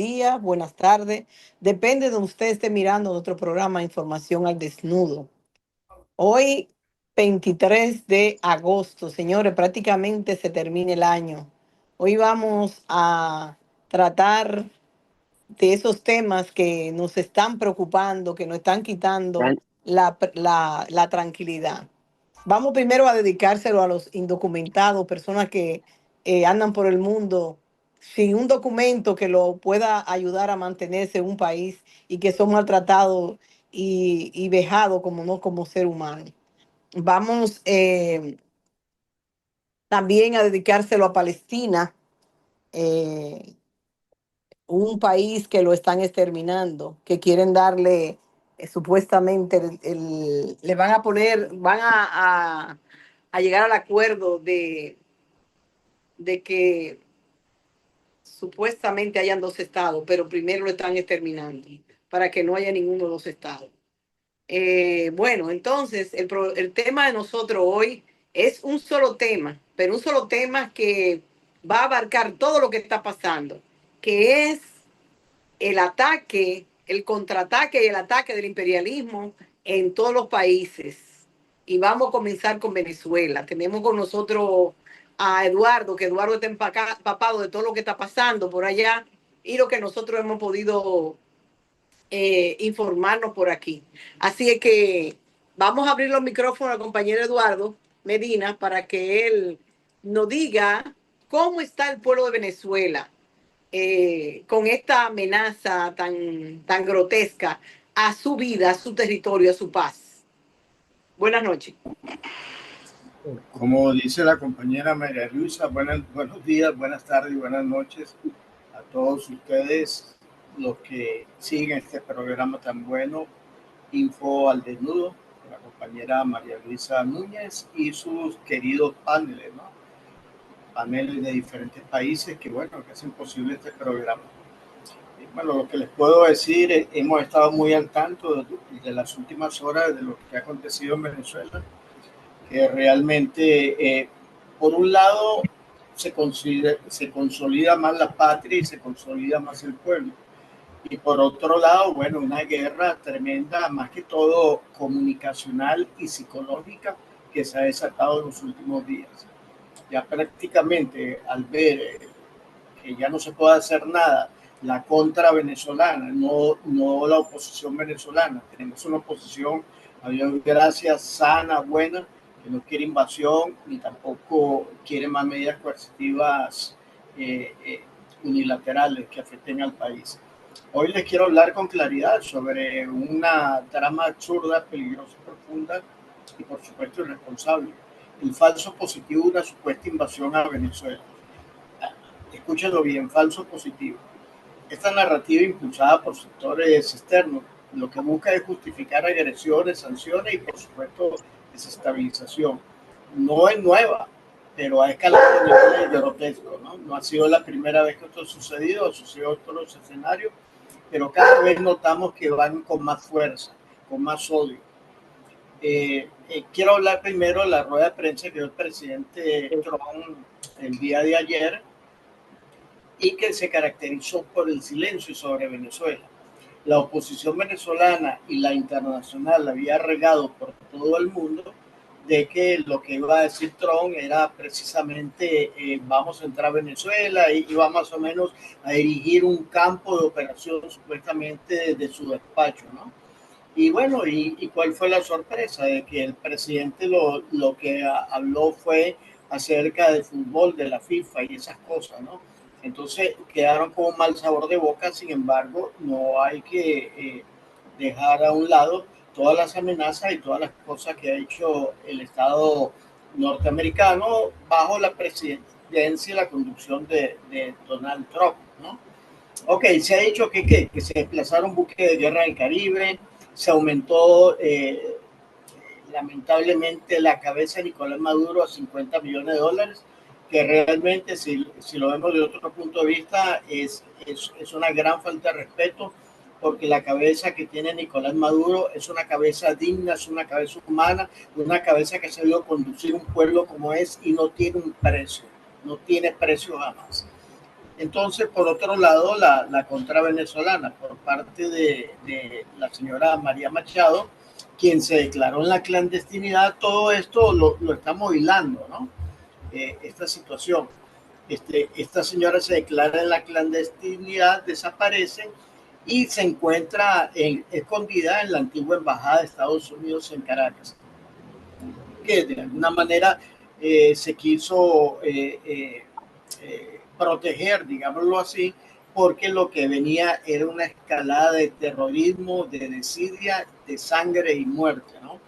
días, buenas tardes. Depende de donde usted esté mirando nuestro programa Información al Desnudo. Hoy, 23 de agosto, señores, prácticamente se termina el año. Hoy vamos a tratar de esos temas que nos están preocupando, que nos están quitando la tranquilidad. Vamos primero a dedicárselo a los indocumentados, personas que andan por el mundo sin un documento que lo pueda ayudar a mantenerse en un país y que son maltratados y vejados como no como ser humano. Vamos también a dedicárselo a Palestina, eh, un país que lo están exterminando, que quieren darle supuestamente le van a poner, a llegar al acuerdo de que supuestamente hayan dos estados, pero primero lo están exterminando para que no haya ninguno de los estados. Bueno, entonces el tema de nosotros hoy es un solo tema, pero un solo tema que va a abarcar todo lo que está pasando, que es el ataque, el contraataque y el ataque del imperialismo en todos los países. Y vamos a comenzar con Venezuela. Tenemos con nosotros a Eduardo, que Eduardo está empapado de todo lo que está pasando por allá y lo que nosotros hemos podido informarnos por aquí. Así es que vamos a abrir los micrófonos al compañero Eduardo Medina para que él nos diga cómo está el pueblo de Venezuela con esta amenaza tan grotesca a su vida, a su territorio, a su paz. Buenas noches. Como dice la compañera María Luisa, buenos días, buenas tardes y buenas noches a todos ustedes, los que siguen este programa tan bueno, Info al Desnudo, con la compañera María Luisa Núñez y sus queridos paneles, ¿no? Paneles de diferentes países que, bueno, que hacen posible este programa. Bueno, lo que les puedo decir, hemos estado muy al tanto de las últimas horas de lo que ha acontecido en Venezuela, que realmente, por un lado, se consolida más la patria y se consolida más el pueblo. Y por otro lado, bueno, una guerra tremenda, más que todo comunicacional y psicológica, que se ha desatado en los últimos días. Ya prácticamente al ver que ya no se puede hacer nada, la contra venezolana, no la oposición venezolana. Tenemos una oposición, a Dios gracias, sana, buena, que no quiere invasión ni tampoco quiere más medidas coercitivas unilaterales que afecten al país. Hoy les quiero hablar con claridad sobre una trama absurda, peligrosa, profunda y por supuesto irresponsable. El falso positivo de una supuesta invasión a Venezuela. Escúchenlo bien, falso positivo. Esta narrativa impulsada por sectores externos lo que busca es justificar agresiones, sanciones y por supuesto desestabilización. No es nueva, pero ha escalado a niveles grotescos, ¿no? No ha sido la primera vez que esto ha sucedido en otros escenarios, pero cada vez notamos que van con más fuerza, con más odio. Quiero hablar primero de la rueda de prensa que dio el presidente Trump el día de ayer, y que se caracterizó por el silencio sobre Venezuela. La oposición venezolana y la internacional había regado por todo el mundo de que lo que iba a decir Trump era precisamente vamos a entrar a Venezuela y iba más o menos a dirigir un campo de operación supuestamente desde su despacho, ¿no? Y bueno, ¿y cuál fue la sorpresa? De que el presidente lo que habló fue acerca del fútbol, de la FIFA y esas cosas, ¿no? Entonces quedaron con un mal sabor de boca. Sin embargo, no hay que dejar a un lado todas las amenazas y todas las cosas que ha hecho el Estado norteamericano bajo la presidencia y la conducción de Donald Trump, ¿no? Ok, se ha dicho que se desplazaron buques de guerra en el Caribe, se aumentó lamentablemente la cabeza de Nicolás Maduro a $50 millones, que realmente si lo vemos de otro punto de vista es una gran falta de respeto, porque la cabeza que tiene Nicolás Maduro es una cabeza digna, es una cabeza humana, una cabeza que ha sabido conducir un pueblo como es y no tiene un precio, no tiene precio jamás. Entonces, por otro lado, la contra venezolana por parte de la señora María Machado, quien se declaró en la clandestinidad. Todo esto lo estamos hilando, ¿no? Esta situación. Esta señora se declara en la clandestinidad, desaparece y se encuentra escondida en la antigua embajada de Estados Unidos en Caracas, que de alguna manera se quiso proteger, digámoslo así, porque lo que venía era una escalada de terrorismo, de desidia, de sangre y muerte, ¿no?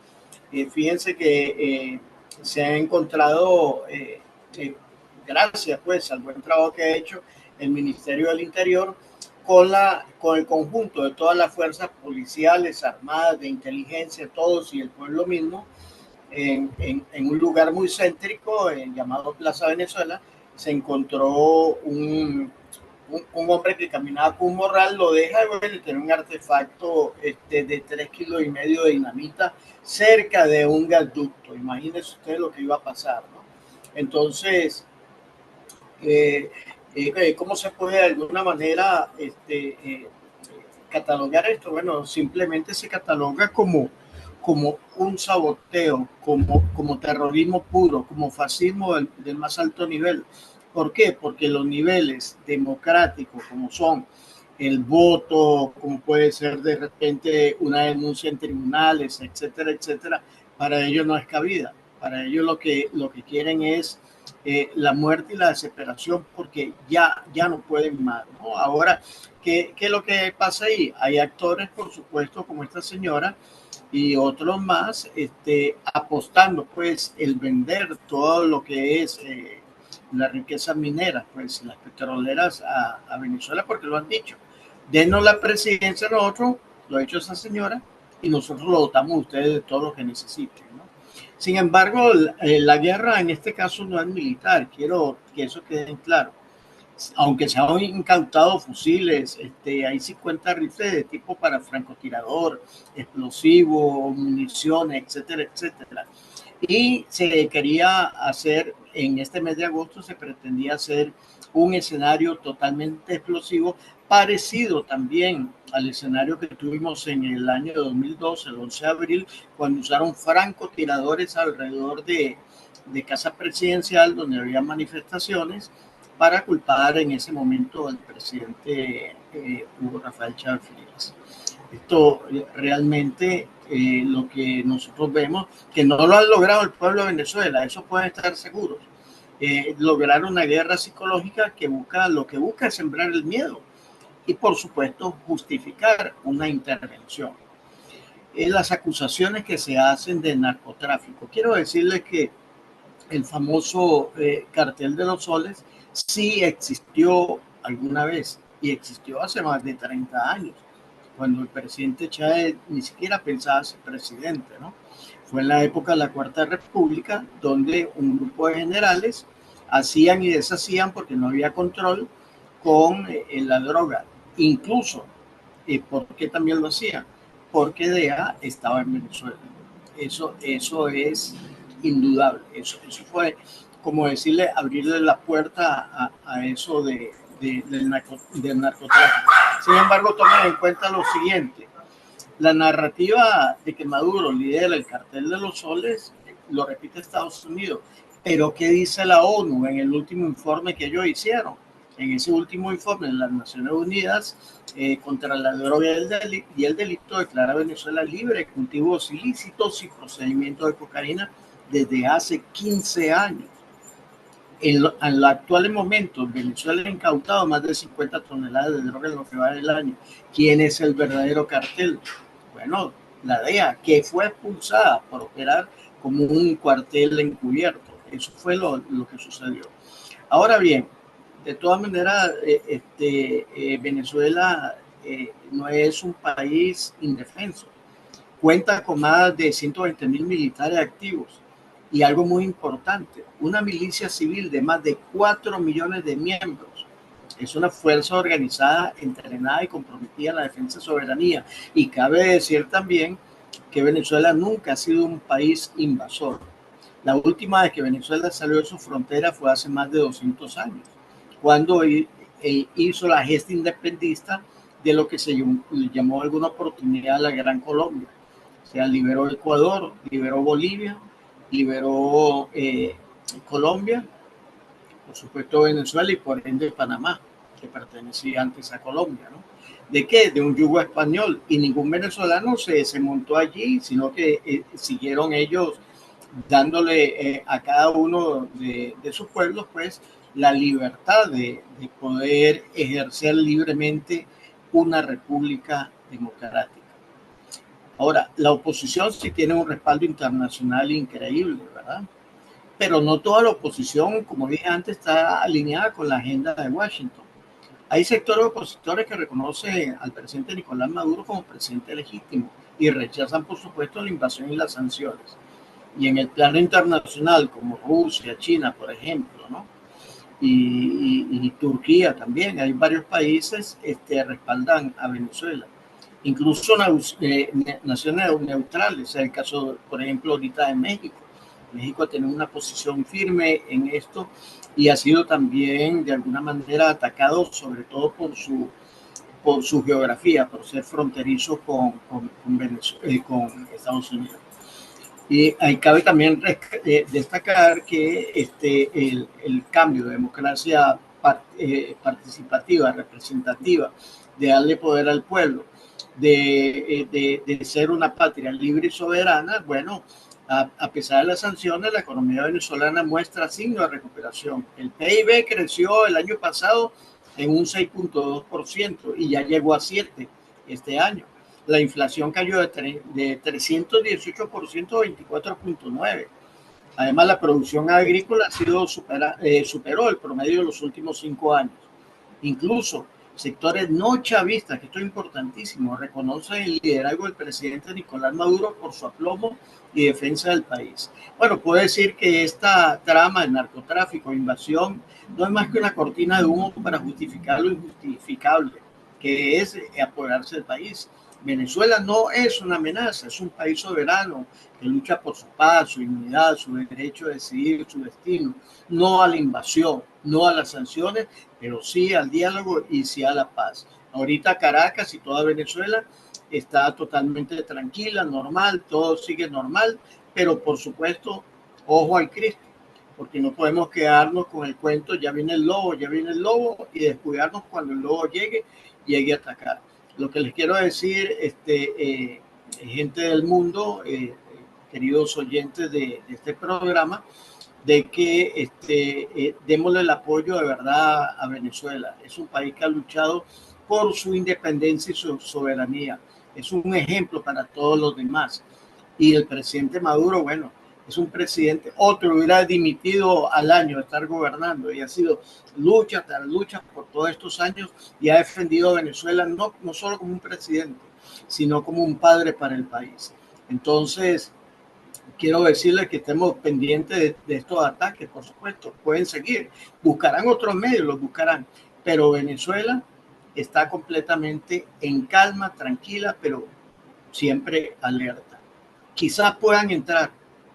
Fíjense que se ha encontrado, gracias pues al buen trabajo que ha hecho el Ministerio del Interior, con el conjunto de todas las fuerzas policiales, armadas, de inteligencia, todos y el pueblo mismo, en un lugar muy céntrico llamado Plaza Venezuela, se encontró un hombre que caminaba con un morral, lo deja y tiene un artefacto de 3,5 kilos de dinamita cerca de un gasoducto. Imagínense ustedes lo que iba a pasar, ¿no? Entonces, ¿cómo se puede de alguna manera catalogar esto? Bueno, simplemente se cataloga como un saboteo, como terrorismo puro, como fascismo del más alto nivel. ¿Por qué? Porque los niveles democráticos, como son el voto, como puede ser de repente una denuncia en tribunales, etcétera, etcétera, para ellos no es cabida. Para ellos lo que quieren es la muerte y la desesperación, porque ya no pueden más, ¿no? Ahora, ¿qué es lo que pasa ahí? Hay actores, por supuesto, como esta señora y otros más, apostando pues el vender todo lo que es la riqueza minera, pues las petroleras a Venezuela, porque lo han dicho. Denos la presidencia a nosotros, lo ha hecho esa señora, y nosotros lo dotamos a ustedes de todo lo que necesiten, ¿no? Sin embargo, la guerra en este caso no es militar, quiero que eso quede en claro. Aunque se han incautado fusiles, hay 50 rifles de tipo para francotirador, explosivo, municiones, etcétera, etcétera. Y se quería hacer, en este mes de agosto se pretendía hacer un escenario totalmente explosivo, parecido también al escenario que tuvimos en el año 2012, el 11 de abril, cuando usaron francotiradores alrededor de Casa Presidencial, donde había manifestaciones, para culpar en ese momento al presidente Hugo Rafael Chávez Frías. Esto realmente lo que nosotros vemos, que no lo han logrado el pueblo de Venezuela, eso pueden estar seguros. Lograr una guerra psicológica lo que busca es sembrar el miedo y por supuesto justificar una intervención. Las acusaciones que se hacen de narcotráfico. Quiero decirles que el famoso cartel de los soles sí existió alguna vez y existió hace más de 30 años, cuando el presidente Chávez ni siquiera pensaba ser presidente, ¿no? Fue en la época de la Cuarta República, donde un grupo de generales hacían y deshacían porque no había control con la droga. Incluso, ¿por qué también lo hacían? Porque DEA estaba en Venezuela. Eso es indudable. Eso fue como decirle, abrirle la puerta a eso del narcotráfico. Sin embargo, tomen en cuenta lo siguiente: la narrativa de que Maduro lidera el cartel de los soles lo repite Estados Unidos, pero ¿qué dice la ONU en el último informe que ellos hicieron? En ese último informe de las Naciones Unidas contra la droga y el delito, declara Venezuela libre de cultivos ilícitos y procedimientos de cocaína desde hace 15 años. En el actual momento, Venezuela ha incautado más de 50 toneladas de droga en lo que va del año. ¿Quién es el verdadero cartel? Bueno, la DEA, que fue expulsada por operar como un cuartel encubierto. Eso fue lo que sucedió. Ahora bien, de todas maneras, Venezuela no es un país indefenso. Cuenta con más de 120,000 militares activos. Y algo muy importante, una milicia civil de más de 4 millones de miembros. Es una fuerza organizada, entrenada y comprometida en la defensa de soberanía. Y cabe decir también que Venezuela nunca ha sido un país invasor. La última vez que Venezuela salió de su frontera fue hace más de 200 años, cuando hizo la gesta independentista de lo que se llamó alguna oportunidad la Gran Colombia. O sea, liberó Ecuador, liberó Bolivia, liberó Colombia, por supuesto Venezuela y por ende Panamá, que pertenecía antes a Colombia, ¿no? ¿De qué? De un yugo español, y ningún venezolano se montó allí, sino que siguieron ellos dándole a cada uno de sus pueblos pues la libertad de poder ejercer libremente una república democrática. Ahora, la oposición sí tiene un respaldo internacional increíble, ¿verdad? Pero no toda la oposición, como dije antes, está alineada con la agenda de Washington. Hay sectores opositores que reconocen al presidente Nicolás Maduro como presidente legítimo y rechazan, por supuesto, la invasión y las sanciones. Y en el plano internacional, como Rusia, China, por ejemplo, ¿no? Y Turquía también, hay varios países respaldan a Venezuela. Incluso naciones neutrales, el caso, por ejemplo, ahorita de México. México ha tenido una posición firme en esto y ha sido también de alguna manera atacado, sobre todo por su geografía, por ser fronterizo con Estados Unidos. Y ahí cabe también destacar que el cambio de democracia participativa, representativa, de darle poder al pueblo, de ser una patria libre y soberana, bueno, a pesar de las sanciones, la economía venezolana muestra signos de recuperación. El PIB creció el año pasado en un 6.2% y ya llegó a 7% este año. La inflación cayó de 318% a 24.9%. Además, la producción agrícola superó el promedio de los últimos 5 años. Incluso sectores no chavistas, que esto es importantísimo, reconocen el liderazgo del presidente Nicolás Maduro por su aplomo y defensa del país. Bueno, puedo decir que esta trama de narcotráfico, invasión, no es más que una cortina de humo para justificar lo injustificable, que es apoderarse del país. Venezuela no es una amenaza, es un país soberano que lucha por su paz, su dignidad, su derecho a decidir su destino, no a la invasión, no a las sanciones, pero sí al diálogo y sí a la paz. Ahorita Caracas y toda Venezuela está totalmente tranquila, normal, todo sigue normal, pero por supuesto, ojo al Cristo, porque no podemos quedarnos con el cuento, ya viene el lobo, y descuidarnos cuando el lobo llegue a atacar. Lo que les quiero decir, gente del mundo, queridos oyentes de este programa, de que démosle el apoyo de verdad a Venezuela. Es un país que ha luchado por su independencia y su soberanía. Es un ejemplo para todos los demás. Y el presidente Maduro, bueno, es un presidente, otro hubiera dimitido al año de estar gobernando y ha sido lucha tras lucha por todos estos años y ha defendido a Venezuela no solo como un presidente, sino como un padre para el país. Entonces, quiero decirles que estemos pendientes de estos ataques, por supuesto, pueden seguir, buscarán otros medios, los buscarán, pero Venezuela está completamente en calma, tranquila, pero siempre alerta. Quizás puedan entrar,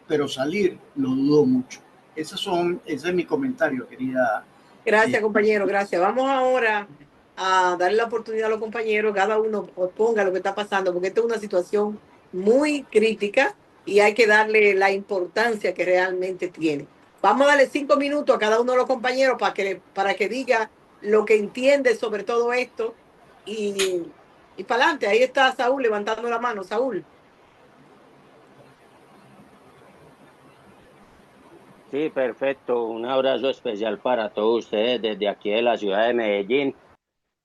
pero salir lo dudo mucho. Ese es mi comentario, querida. Gracias, compañero, gracias. Vamos ahora a darle la oportunidad a los compañeros, cada uno ponga lo que está pasando, porque esta es una situación muy crítica y hay que darle la importancia que realmente tiene. Vamos a darle 5 minutos a cada uno de los compañeros para que diga lo que entiende sobre todo esto y para adelante. Ahí está Saúl levantando la mano. Saúl. Sí, perfecto. Un abrazo especial para todos ustedes desde aquí de la ciudad de Medellín.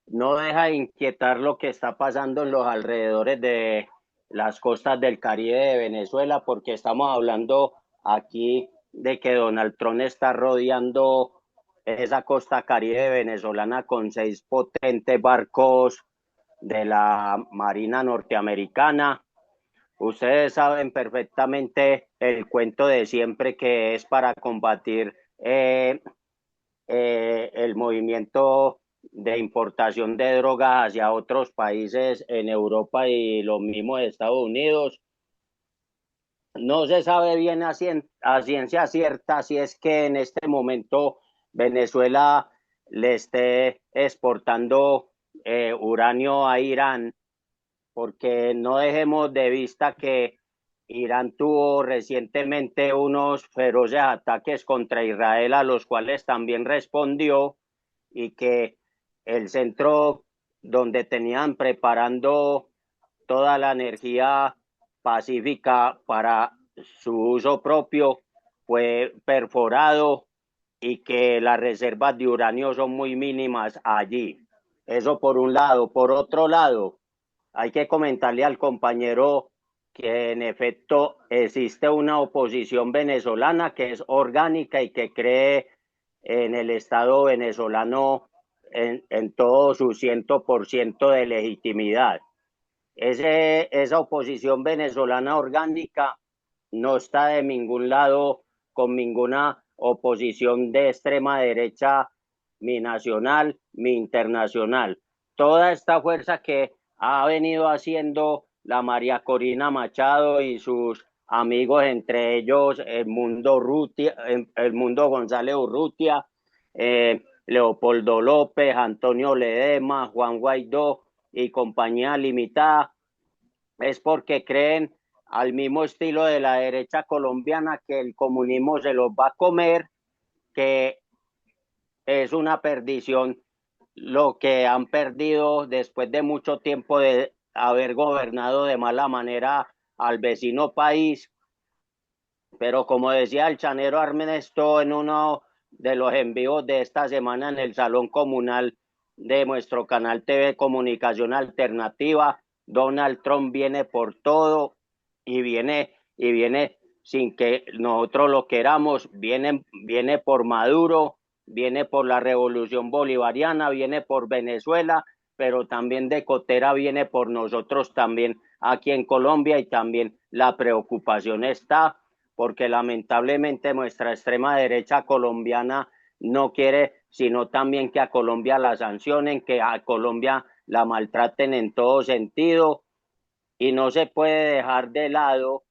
No deja de inquietar lo que está pasando en los alrededores de las costas del Caribe de Venezuela, porque estamos hablando aquí de que Donald Trump está rodeando esa costa caribe venezolana con 6 potentes barcos de la Marina norteamericana. Ustedes saben perfectamente el cuento de siempre que es para combatir el movimiento de importación de drogas hacia otros países en Europa y lo mismo de Estados Unidos. No se sabe bien a ciencia cierta si es que en este momento Venezuela le esté exportando uranio a Irán, porque no dejemos de vista que Irán tuvo recientemente unos feroces ataques contra Israel, a los cuales también respondió, y que el centro donde tenían preparando toda la energía pacífica para su uso propio fue perforado y que las reservas de uranio son muy mínimas allí. Eso por un lado. Por otro lado, hay que comentarle al compañero que en efecto existe una oposición venezolana que es orgánica y que cree en el Estado venezolano en todo su 100% de legitimidad. Esa oposición venezolana orgánica no está de ningún lado con ninguna oposición de extrema derecha, ni nacional, ni internacional. Toda esta fuerza que ha venido haciendo la María Corina Machado y sus amigos, entre ellos el Mundo González Urrutia, Leopoldo López, Antonio Ledesma, Juan Guaidó y compañía limitada, es porque creen al mismo estilo de la derecha colombiana que el comunismo se los va a comer, que es una perdición lo que han perdido después de mucho tiempo de haber gobernado de mala manera al vecino país. Pero como decía el chanero Ernesto en uno de los envíos de esta semana en el Salón Comunal de nuestro canal TV Comunicación Alternativa, Donald Trump viene por todo y viene sin que nosotros lo queramos, viene por Maduro, viene por la revolución bolivariana, viene por Venezuela, pero también de cotera viene por nosotros también aquí en Colombia, y también la preocupación está porque lamentablemente nuestra extrema derecha colombiana no quiere sino también que a Colombia la sancionen, que a Colombia la maltraten en todo sentido, y no se puede dejar de lado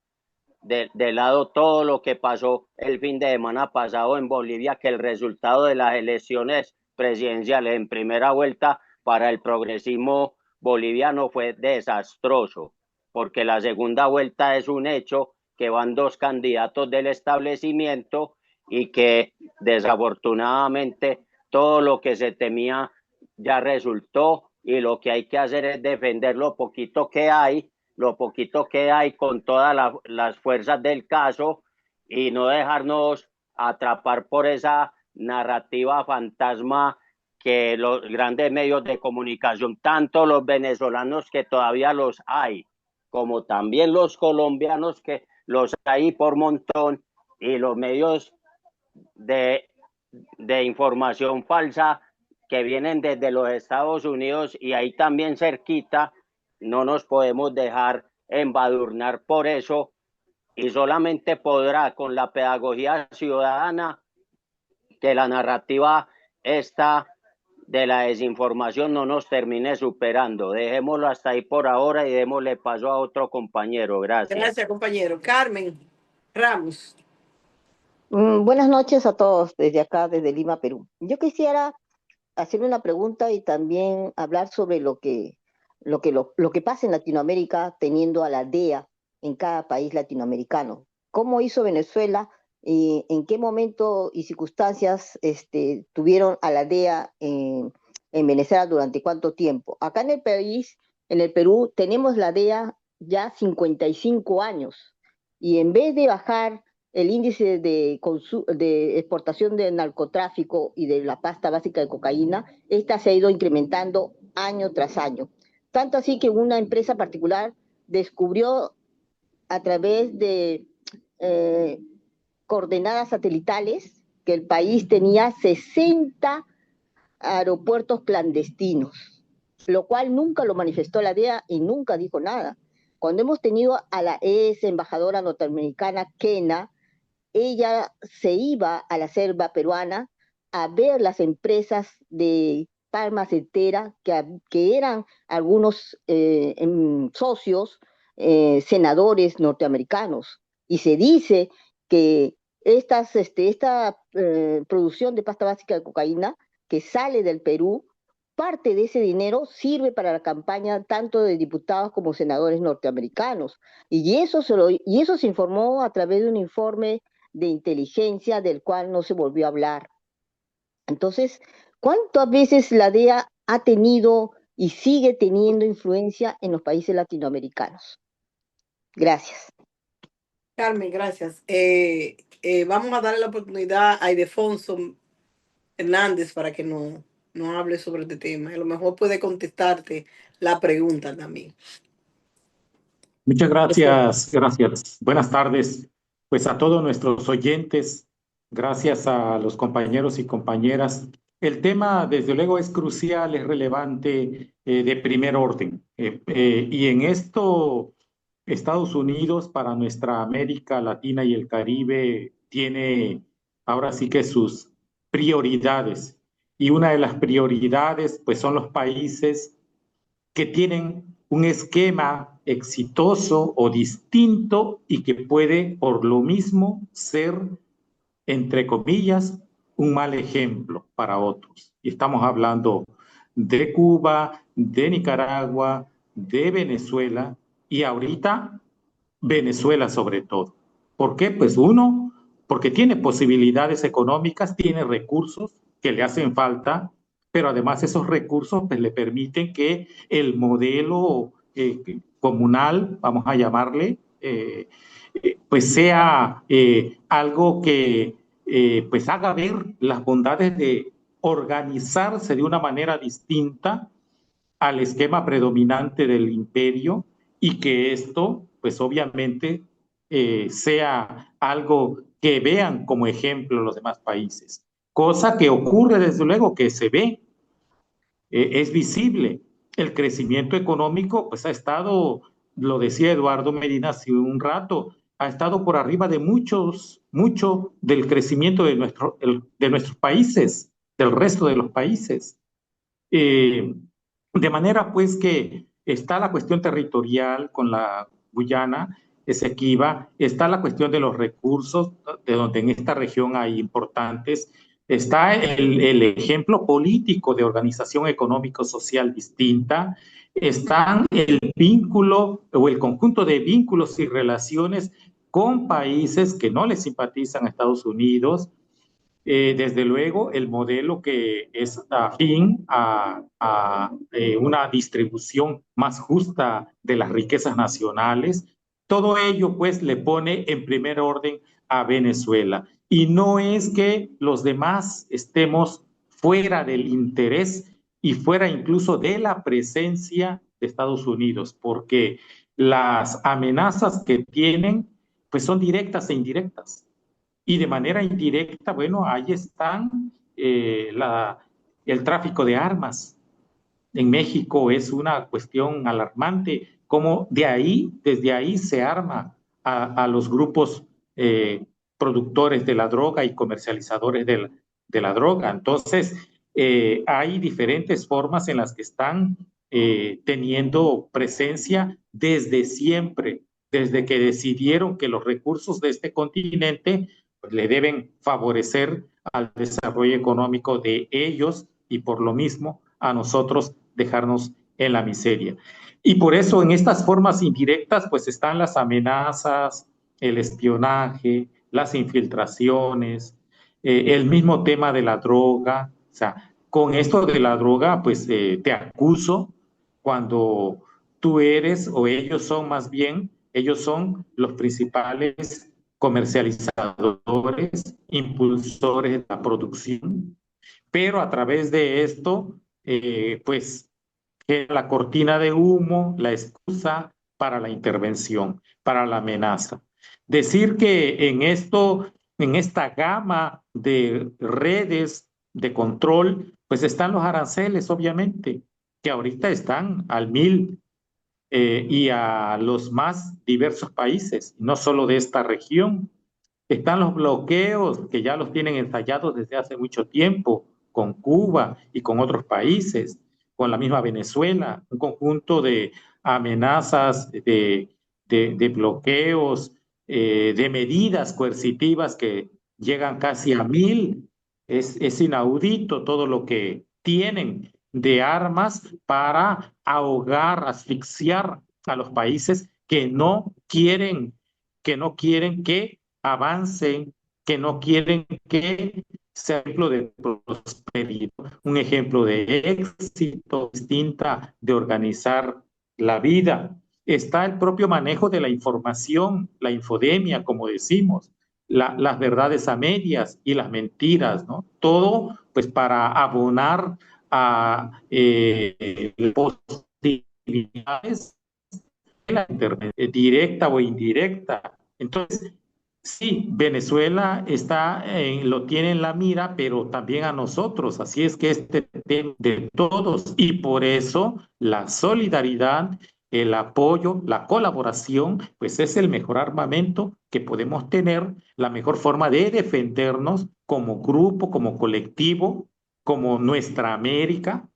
todo lo que pasó el fin de semana pasado en Bolivia, que el resultado de las elecciones presidenciales en primera vuelta para el progresismo boliviano fue desastroso, porque la segunda vuelta es un hecho que van dos candidatos del establecimiento y que desafortunadamente todo lo que se temía ya resultó, y lo que hay que hacer es defender lo poquito que hay con todas las fuerzas del caso, y no dejarnos atrapar por esa narrativa fantasma que los grandes medios de comunicación, tanto los venezolanos, que todavía los hay, como también los colombianos, que los hay por montón, y los medios de información falsa que vienen desde los Estados Unidos y ahí también cerquita. No nos podemos dejar embadurnar por eso, y solamente podrá con la pedagogía ciudadana que la narrativa esta de la desinformación no nos termine superando. Dejémoslo hasta ahí por ahora y démosle paso a otro compañero. Gracias. Gracias, compañero. Carmen Ramos. Buenas noches a todos desde acá, desde Lima, Perú. Yo quisiera hacer una pregunta y también hablar sobre lo que pasa en Latinoamérica, teniendo a la DEA en cada país latinoamericano. ¿Cómo hizo Venezuela y en qué momento y circunstancias tuvieron a la DEA en Venezuela durante cuánto tiempo? Acá en el país, en el Perú, tenemos la DEA ya 55 años, y en vez de bajar el índice de exportación de narcotráfico y de la pasta básica de cocaína, esta se ha ido incrementando año tras año. Tanto así que una empresa particular descubrió a través de coordenadas satelitales que el país tenía 60 aeropuertos clandestinos, lo cual nunca lo manifestó la DEA y nunca dijo nada. Cuando hemos tenido a la ex embajadora norteamericana, Kena, ella se iba a la selva peruana a ver las empresas de palma acetera que eran algunos socios, senadores norteamericanos. Y se dice que esta producción de pasta básica de cocaína que sale del Perú, parte de ese dinero sirve para la campaña tanto de diputados como senadores norteamericanos. Y eso se informó a través de un informe de inteligencia del cual no se volvió a hablar. Entonces, ¿cuántas veces la DEA ha tenido y sigue teniendo influencia en los países latinoamericanos? Gracias. Carmen, gracias. Vamos a darle la oportunidad a Ildefonso Hernández para que nos hable sobre este tema. A lo mejor puede contestarte la pregunta también. Muchas gracias. Buenas tardes, pues a todos nuestros oyentes, gracias a los compañeros y compañeras. El tema, desde luego, es crucial, es relevante, de primer orden. Y en esto, Estados Unidos, para nuestra América Latina y el Caribe, tiene ahora sí que sus prioridades. Y una de las prioridades, pues, son los países que tienen un esquema exitoso o distinto y que puede por lo mismo ser, entre comillas, un mal ejemplo para otros. Y estamos hablando de Cuba, de Nicaragua, de Venezuela y ahorita Venezuela sobre todo. ¿Por qué? Pues uno, porque tiene posibilidades económicas, tiene recursos que le hacen falta, pero además esos recursos pues, le permiten que el modelo comunal, vamos a llamarle, pues sea algo que pues haga ver las bondades de organizarse de una manera distinta al esquema predominante del imperio y que esto, pues obviamente, sea algo que vean como ejemplo los demás países. Cosa que ocurre desde luego, que se ve, es visible. El crecimiento económico, pues ha estado, lo decía Eduardo Medina hace un rato, ha estado por arriba de mucho del crecimiento de nuestros países, del resto de los países. De manera pues que está la cuestión territorial con la Guyana Esequiba, está la cuestión de los recursos, de donde en esta región hay importantes, está el ejemplo político de organización económico-social distinta, está el vínculo o el conjunto de vínculos y relaciones con países que no le simpatizan a Estados Unidos. Desde luego, el modelo que es afín a una distribución más justa de las riquezas nacionales, todo ello pues le pone en primer orden a Venezuela. Y no es que los demás estemos fuera del interés y fuera incluso de la presencia de Estados Unidos, porque las amenazas que tienen pues son directas e indirectas. Y de manera indirecta, bueno, ahí están el tráfico de armas. En México es una cuestión alarmante, cómo desde ahí se arma a los grupos productores de la droga y comercializadores de la droga. Entonces, hay diferentes formas en las que están teniendo presencia desde siempre, desde que decidieron que los recursos de este continente pues, le deben favorecer al desarrollo económico de ellos y por lo mismo a nosotros dejarnos en la miseria. Y por eso en estas formas indirectas pues están las amenazas, el espionaje, las infiltraciones, el mismo tema de la droga. O sea, con esto de la droga pues te acuso cuando tú eres o ellos son más bien, ellos son los principales comercializadores, impulsores de la producción, pero a través de esto, pues, la cortina de humo, la excusa para la intervención, para la amenaza. Decir que en esto, en esta gama de redes de control, pues están los aranceles, obviamente, que ahorita están al 1000 y a los más diversos países, no solo de esta región. Están los bloqueos que ya los tienen ensayados desde hace mucho tiempo con Cuba y con otros países, con la misma Venezuela, un conjunto de amenazas, de bloqueos, de medidas coercitivas que llegan casi a 1000 Es inaudito todo lo que tienen de armas para ahogar, asfixiar a los países que no quieren que avancen, que no quieren que sea ejemplo de prosperidad, un ejemplo de éxito distinta de organizar la vida. Está el propio manejo de la información, la infodemia, como decimos, las verdades a medias y las mentiras, ¿no? Todo pues para abonar a posibilidades de la internet, directa o indirecta. Entonces, sí, Venezuela lo tiene en la mira, pero también a nosotros. Así es que este tema de todos y por eso la solidaridad, el apoyo, la colaboración, pues es el mejor armamento que podemos tener, la mejor forma de defendernos como grupo, como colectivo, como nuestra América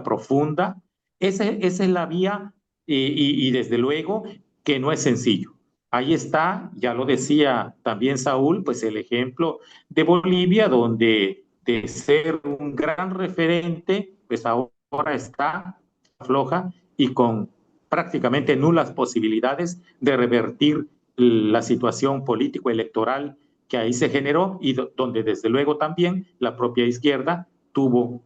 profunda. Esa es la vía y desde luego que no es sencillo. Ahí está, ya lo decía también Saúl, pues el ejemplo de Bolivia, donde de ser un gran referente, pues ahora está floja y con prácticamente nulas posibilidades de revertir la situación político-electoral que ahí se generó y donde desde luego también la propia izquierda tuvo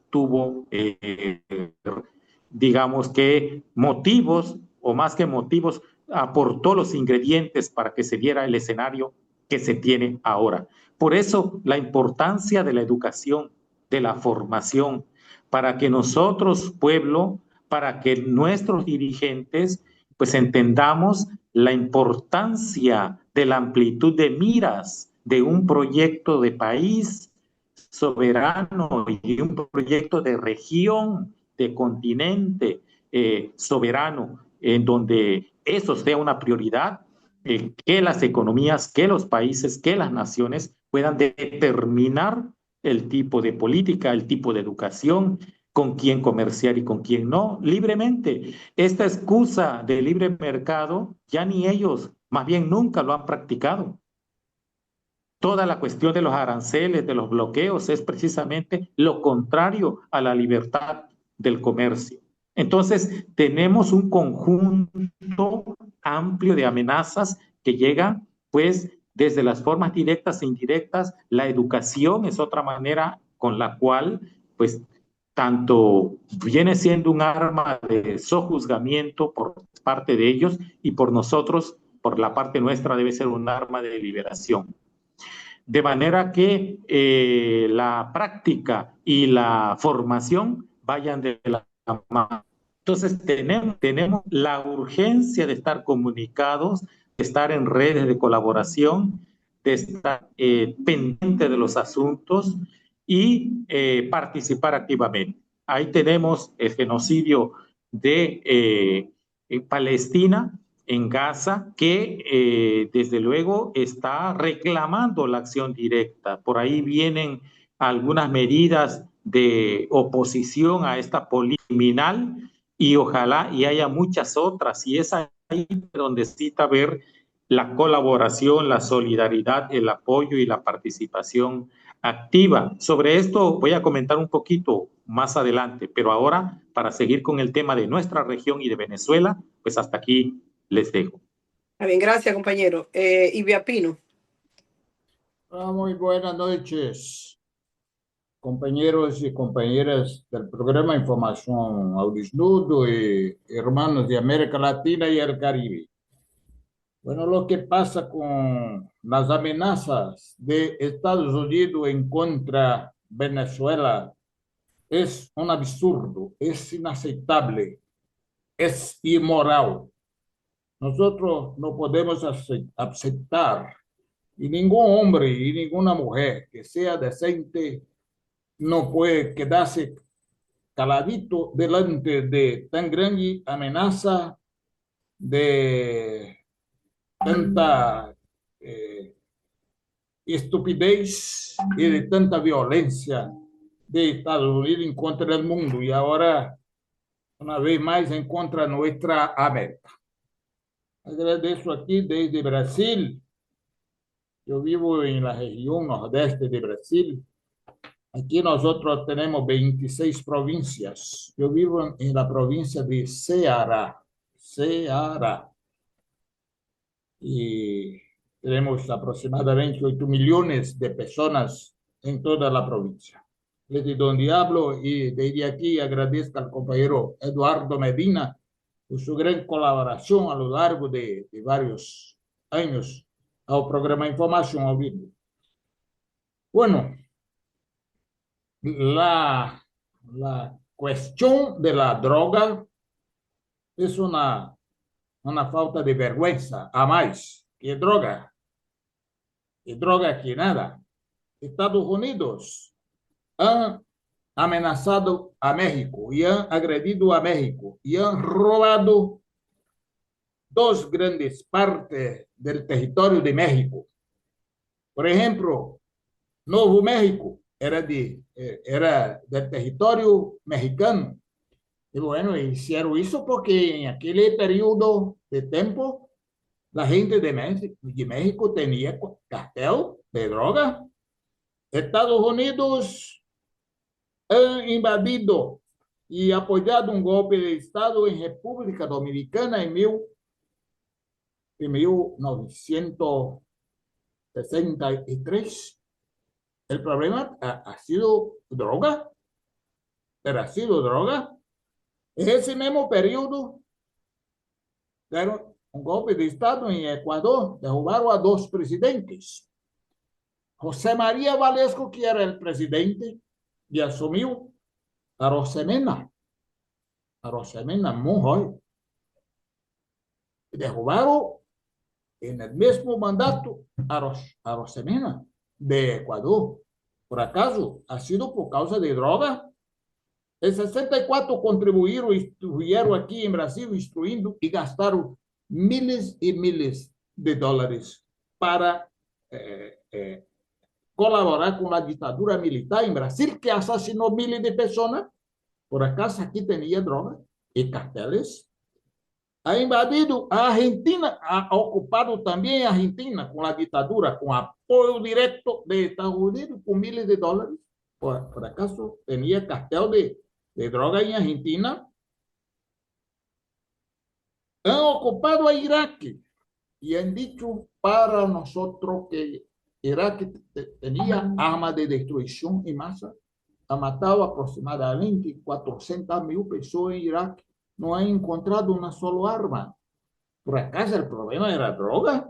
digamos que motivos, o más que motivos, aportó los ingredientes para que se diera el escenario que se tiene ahora. Por eso la importancia de la educación, de la formación, para que nosotros, pueblo, para que nuestros dirigentes, pues entendamos la importancia de la amplitud de miras de un proyecto de país soberano y un proyecto de región, de continente soberano, en donde eso sea una prioridad, que las economías, que los países, que las naciones puedan determinar el tipo de política, el tipo de educación, con quién comerciar y con quién no, libremente. Esta excusa de libre mercado, ya ni ellos, más bien nunca lo han practicado. Toda la cuestión de los aranceles, de los bloqueos, es precisamente lo contrario a la libertad del comercio. Entonces, tenemos un conjunto amplio de amenazas que llegan, pues, desde las formas directas e indirectas. La educación es otra manera con la cual, pues, tanto viene siendo un arma de sojuzgamiento por parte de ellos y por nosotros, por la parte nuestra, debe ser un arma de liberación. De manera que la práctica y la formación vayan de la mano. Entonces tenemos la urgencia de estar comunicados, de estar en redes de colaboración, de estar pendiente de los asuntos y participar activamente. Ahí tenemos el genocidio de Palestina, en Gaza, que desde luego está reclamando la acción directa. Por ahí vienen algunas medidas de oposición a esta política criminal y ojalá y haya muchas otras. Y es ahí donde necesita ver la colaboración, la solidaridad, el apoyo y la participación activa. Sobre esto voy a comentar un poquito más adelante, pero ahora, para seguir con el tema de nuestra región y de Venezuela, pues hasta aquí les dejo. Bien, gracias, compañero. Ivia Pino. Muy buenas noches, compañeros y compañeras del programa Información al Desnudo y hermanos de América Latina y el Caribe. Bueno, lo que pasa con las amenazas de Estados Unidos en contra de Venezuela es un absurdo, es inaceptable, es inmoral. Nosotros no podemos aceptar, y ningún hombre y ninguna mujer que sea decente no puede quedarse caladito delante de tan grande amenaza, de tanta estupidez y de tanta violencia de Estados Unidos en contra del mundo y ahora, una vez más, en contra de nuestra América. Agradeço aqui desde Brasil. Eu vivo em la região nordeste de Brasil Aquí nosotros tenemos 26 provincias. Yo vivo en la provincia de Ceará. Ceará. Y tenemos aproximadamente 8 millones de personas en toda la provincia. Desde donde hablo y desde aquí agradezco al compañero Eduardo Medina por su gran colaboración a lo largo de varios años al programa Información al Vivo. Bueno, la cuestión de la droga es una falta de vergüenza, a más que droga. Y droga que nada. Estados Unidos han amenazado a México y han agredido a México y han robado dos grandes partes del territorio de México. Por ejemplo, Nuevo México era del territorio mexicano. Y bueno, hicieron eso porque en aquel periodo de tiempo la gente de México tenía cartel de droga. Estados Unidos han invadido y apoyado un golpe de Estado en República Dominicana en 1963. El problema ha sido droga, pero ha sido droga. En ese mismo periodo, dieron un golpe de Estado en Ecuador, derrubaron a dos presidentes. José María Valesco, que era el presidente, y asumió a Rosemena Monroy. Derrubaron en el mismo mandato a Rosemena de Ecuador. Por acaso, ha sido por causa de droga. En 64 contribuyeron y estuvieron aquí en Brasil instruyendo y gastaron miles y miles de dólares para colaborar con la dictadura militar en Brasil, que asesinó miles de personas. Por acaso aquí tenía droga y carteles. Ha invadido a Argentina, ha ocupado también a Argentina con la dictadura, con apoyo directo de Estados Unidos, con miles de dólares. Por acaso tenía cartel de droga en Argentina. Han ocupado a Irak y han dicho para nosotros que Irak tenía armas de destrucción en masa. Ha matado aproximadamente 400.000 personas en Irak. No han encontrado una sola arma. Por acaso el problema era droga.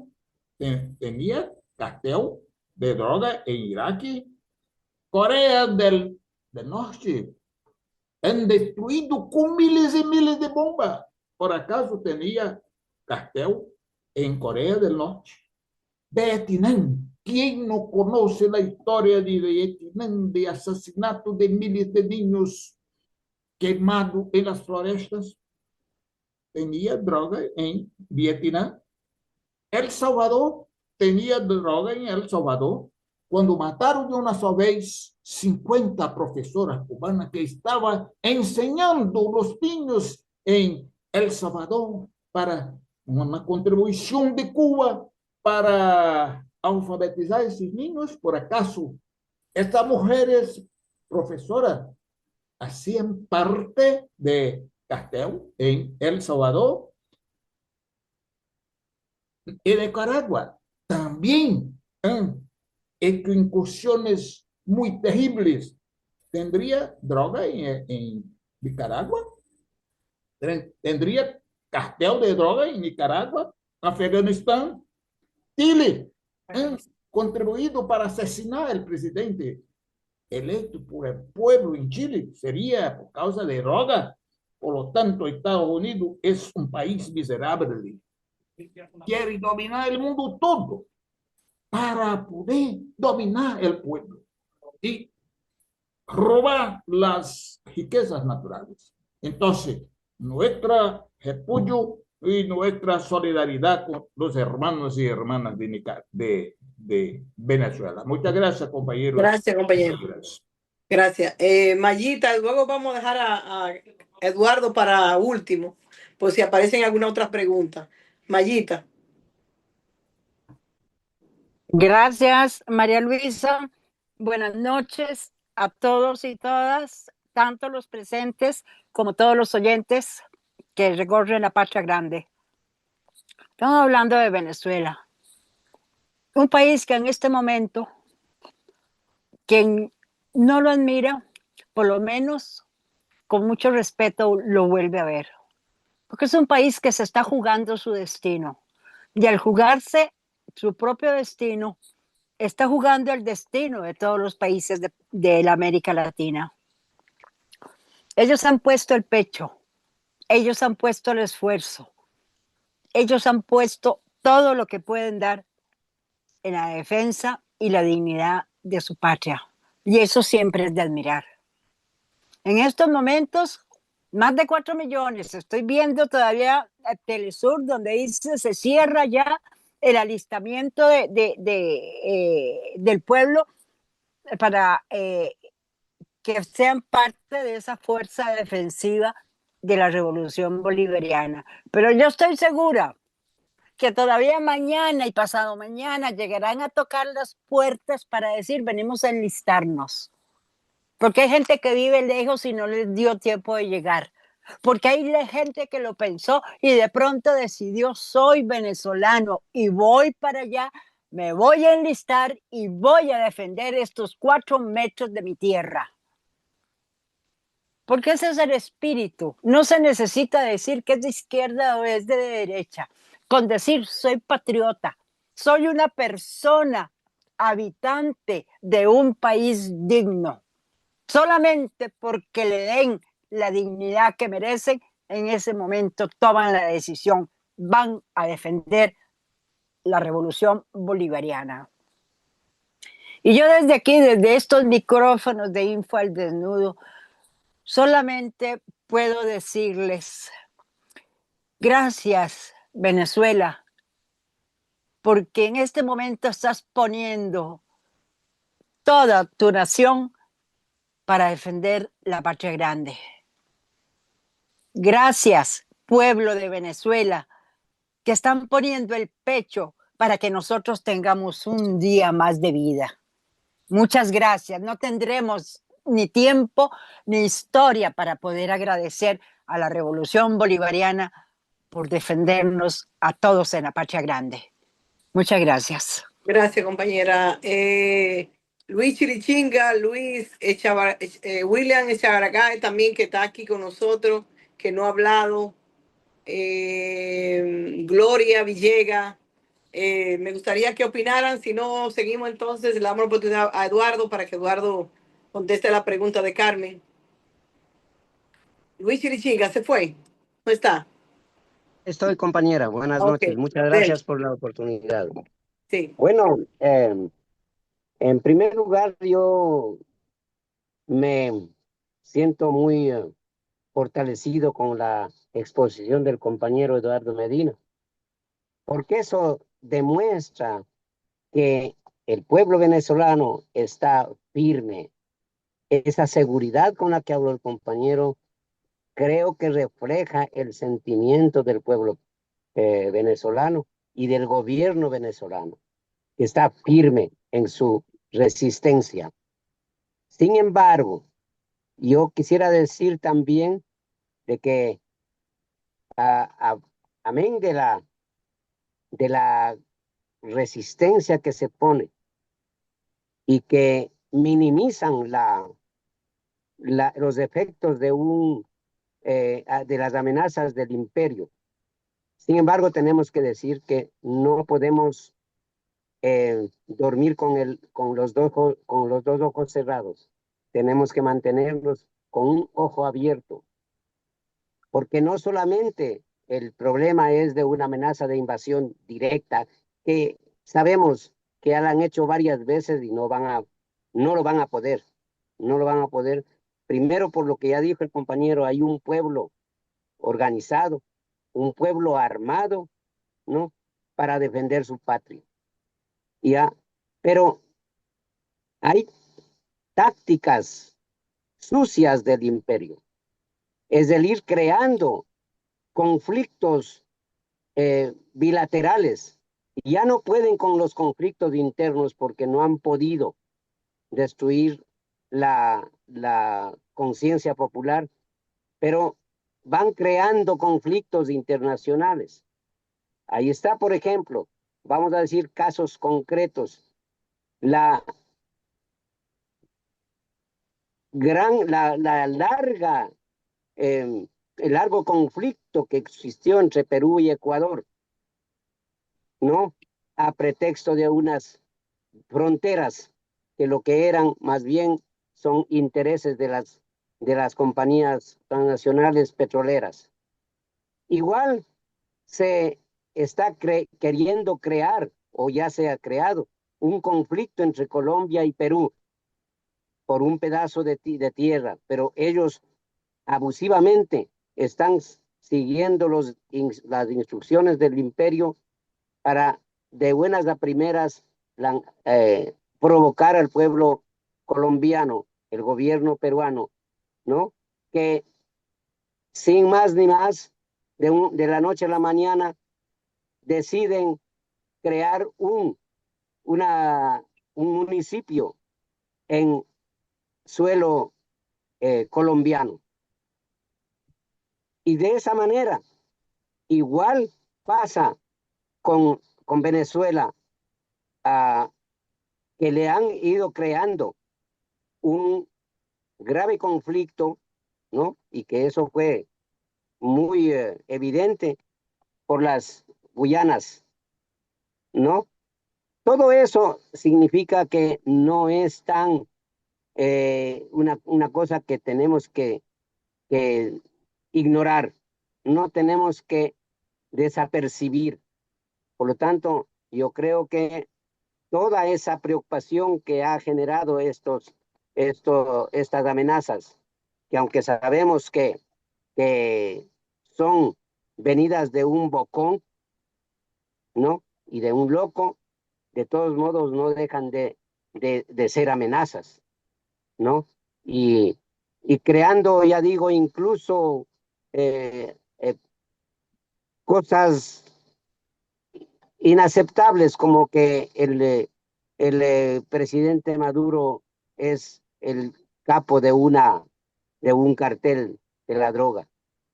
Tenía cartel de droga en Irak. Corea del Norte han destruido con miles y miles de bombas. Por acaso tenía cartel en Corea del Norte. Vietnam. ¿Quién no conoce la historia de Vietnam, de asesinato de miles de niños quemados en las florestas? Tenía droga en Vietnam. El Salvador tenía droga en El Salvador. Cuando mataron de una sola vez 50 profesoras cubanas que estaban enseñando a los niños en El Salvador para una contribución de Cuba para alfabetizar a esos niños. Por acaso, estas mujeres profesoras hacían parte de cartel en El Salvador. En Nicaragua también han hecho incursiones muy terribles. ¿Tendría droga en Nicaragua? ¿Tendría cartel de droga en Nicaragua, Afganistán? Chile han contribuido para asesinar al presidente electo por el pueblo en Chile. Sería por causa de droga. Por lo tanto, Estados Unidos es un país miserable. Quiere dominar el mundo todo para poder dominar el pueblo y robar las riquezas naturales. Entonces, nuestro repudio y nuestra solidaridad con los hermanos y hermanas de Venezuela. Muchas gracias, compañeros. Gracias, compañero. Gracias. Gracias. Mayita, luego vamos a dejar a Eduardo para último, por si aparecen alguna otra pregunta. Mayita. Gracias, María Luisa. Buenas noches. a todos y todas, tanto los presentes como todos los oyentes que recorren la patria grande. Estamos hablando de Venezuela, un país que en este momento, quien no lo admira, por lo menos con mucho respeto lo vuelve a ver, porque es un país que se está jugando su destino, y al jugarse su propio destino, está jugando el destino de todos los países de la América Latina. Ellos han puesto el pecho, ellos han puesto el esfuerzo, ellos han puesto todo lo que pueden dar en la defensa y la dignidad de su patria. Y eso siempre es de admirar. En estos momentos, más de 4 millones. Estoy viendo todavía a Telesur, donde dice se cierra ya el alistamiento del pueblo para que sean parte de esa fuerza defensiva de la revolución bolivariana. Pero yo estoy segura que todavía mañana y pasado mañana llegarán a tocar las puertas para decir venimos a enlistarnos. Porque hay gente que vive lejos y no les dio tiempo de llegar. Porque hay gente que lo pensó y de pronto decidió soy venezolano y voy para allá, me voy a enlistar y voy a defender estos 4 metros de mi tierra. Porque ese es el espíritu. No se necesita decir que es de izquierda o es de derecha. Con decir soy patriota, soy una persona habitante de un país digno. Solamente porque le den la dignidad que merecen, en ese momento toman la decisión, van a defender la revolución bolivariana. Y yo desde aquí, desde estos micrófonos de Info al Desnudo, solamente puedo decirles, gracias Venezuela, porque en este momento estás poniendo toda tu nación para defender la patria grande. Gracias, pueblo de Venezuela, que están poniendo el pecho para que nosotros tengamos un día más de vida. Muchas gracias. No tendremos ni tiempo ni historia para poder agradecer a la Revolución Bolivariana por defendernos a todos en la patria grande. Muchas gracias. Gracias, compañera. Luis Chirichinga, William Echavaragay también, que está aquí con nosotros, que no ha hablado. Gloria Villegas. Me gustaría que opinaran, si no seguimos entonces, le damos la oportunidad a Eduardo para que Eduardo conteste la pregunta de Carmen. Luis Chirichinga, ¿se fue? ¿No está? Estoy, compañera. Buenas Ok, noches. Muchas del- gracias por la oportunidad. sí. Bueno, en primer lugar, yo me siento muy fortalecido con la exposición del compañero Eduardo Medina, porque eso demuestra que el pueblo venezolano está firme. Esa seguridad con la que habló el compañero, creo que refleja el sentimiento del pueblo venezolano y del gobierno venezolano, que está firme en su resistencia. Sin embargo, yo quisiera decir también de que amén de la resistencia que se pone y que minimizan los efectos de las amenazas del imperio. Sin embargo, tenemos que decir que no podemos dormir con los dos ojos cerrados. Tenemos que mantenerlos con un ojo abierto, porque no solamente el problema es de una amenaza de invasión directa, que sabemos que ya la han hecho varias veces y no lo van a poder, no lo van a poder. Primero, por lo que ya dijo el compañero, hay un pueblo organizado, un pueblo armado, ¿no? Para defender su patria. Ya, pero hay tácticas sucias del imperio, es el ir creando conflictos bilaterales. Ya no pueden con los conflictos internos porque no han podido destruir la conciencia popular, pero van creando conflictos internacionales. Ahí está, por ejemplo, vamos a decir casos concretos, la larga, el largo conflicto que existió entre Perú y Ecuador, ¿no? A pretexto de unas fronteras que lo que eran más bien son intereses de las compañías transnacionales petroleras. Igual se está queriendo crear, o ya se ha creado, un conflicto entre Colombia y Perú por un pedazo de tierra, pero ellos abusivamente están siguiendo las instrucciones del imperio para de buenas a primeras provocar al pueblo colombiano, el gobierno peruano, ¿no? Que sin más ni más, de la noche a la mañana, deciden crear un municipio en suelo colombiano. Y de esa manera, igual pasa con Venezuela, que le han ido creando un grave conflicto, ¿no? Y que eso fue muy evidente por las Guyanas, ¿no? Todo eso significa que no es tan una cosa que tenemos que ignorar, no tenemos que desapercibir. Por lo tanto, yo creo que toda esa preocupación que ha generado estas amenazas, que aunque sabemos que son venidas de un bocón, ¿no? Y de un loco, de todos modos no dejan de ser amenazas, ¿no? Y creando, ya digo, incluso cosas inaceptables como que el presidente Maduro es el capo de un cartel de la droga.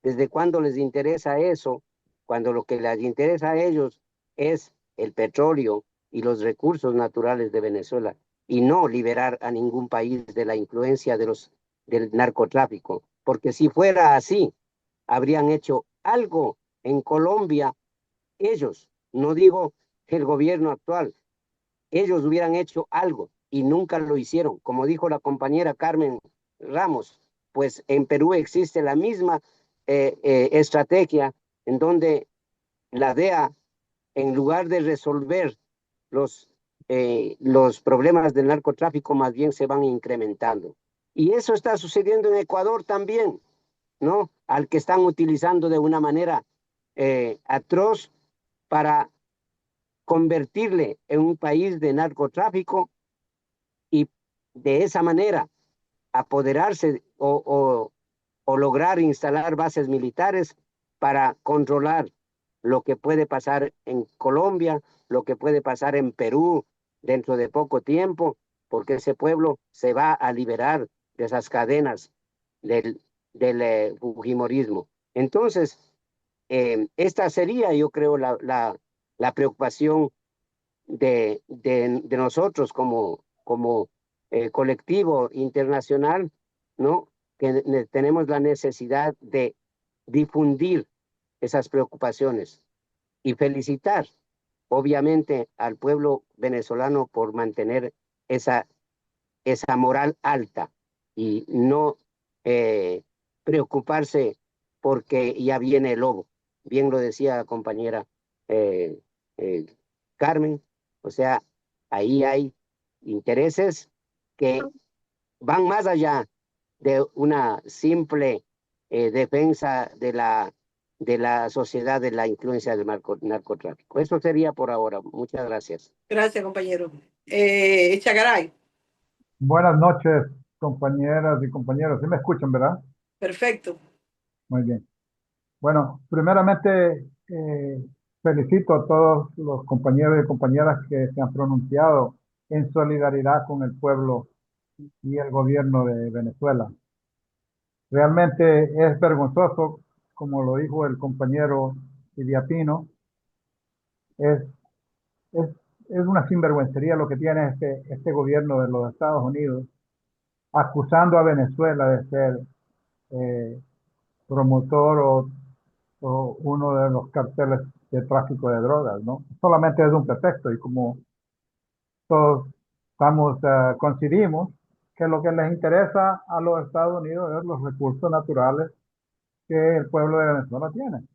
¿Desde cuándo les interesa eso? Cuando lo que les interesa a ellos es el petróleo y los recursos naturales de Venezuela, y no liberar a ningún país de la influencia del narcotráfico. Porque si fuera así, habrían hecho algo en Colombia ellos, no digo el gobierno actual, ellos hubieran hecho algo y nunca lo hicieron. Como dijo la compañera Carmen Ramos, pues en Perú existe la misma estrategia en donde la DEA, en lugar de resolver los problemas del narcotráfico, más bien se van incrementando. Y eso está sucediendo en Ecuador también, ¿no? Al que están utilizando de una manera atroz para convertirle en un país de narcotráfico y de esa manera apoderarse o lograr instalar bases militares para controlar lo que puede pasar en Colombia, lo que puede pasar en Perú dentro de poco tiempo, porque ese pueblo se va a liberar de esas cadenas del fujimorismo. Entonces, esta sería, yo creo, la preocupación de nosotros como colectivo internacional, ¿no? Que tenemos la necesidad de difundir esas preocupaciones y felicitar, obviamente, al pueblo venezolano por mantener esa moral alta y no preocuparse porque ya viene el lobo. Bien lo decía la compañera eh, Carmen, o sea, ahí hay intereses que van más allá de una simple defensa de la sociedad de la influencia del narcotráfico. Eso sería por ahora. Muchas gracias. Gracias, compañero. Chagaray. Buenas noches, compañeras y compañeros. ¿Sí me escuchan, verdad? Perfecto. Muy bien. Bueno, primeramente felicito a todos los compañeros y compañeras que se han pronunciado en solidaridad con el pueblo y el gobierno de Venezuela. Realmente es vergonzoso, como lo dijo el compañero Idiapino, es, es, es una sinvergüencería lo que tiene este gobierno de los Estados Unidos, acusando a Venezuela de ser eh, promotor o uno de los carteles de tráfico de drogas, ¿no? Solamente es un pretexto y como todos coincidimos que lo que les interesa a los Estados Unidos es los recursos naturales que el pueblo de Venezuela tiene.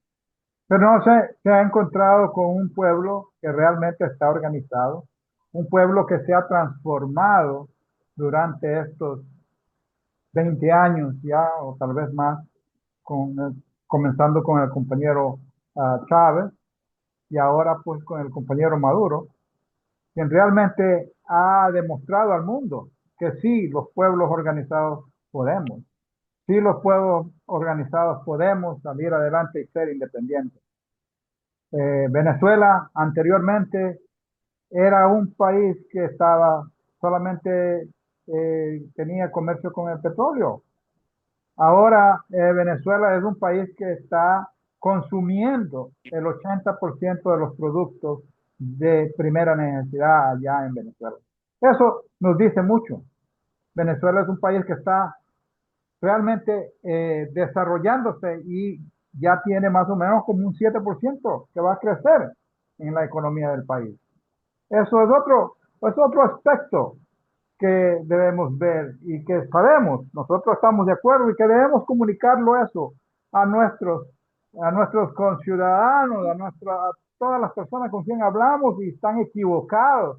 Pero no se ha encontrado con un pueblo que realmente está organizado, un pueblo que se ha transformado durante estos 20 años ya, o tal vez más, comenzando con el compañero Chávez y ahora pues con el compañero Maduro, quien realmente ha demostrado al mundo que sí, los pueblos organizados podemos. Sí, los pueblos organizados podemos salir adelante y ser independientes. Venezuela anteriormente era un país que estaba solamente tenía comercio con el petróleo. Ahora Venezuela es un país que está consumiendo el 80% de los productos de primera necesidad allá en Venezuela. Eso nos dice mucho. Venezuela es un país que está realmente desarrollándose y ya tiene más o menos como un 7% que va a crecer en la economía del país. Eso es otro aspecto que debemos ver y que sabemos, nosotros estamos de acuerdo y que debemos comunicarlo eso a nuestros conciudadanos, a todas las personas con quien hablamos y están equivocados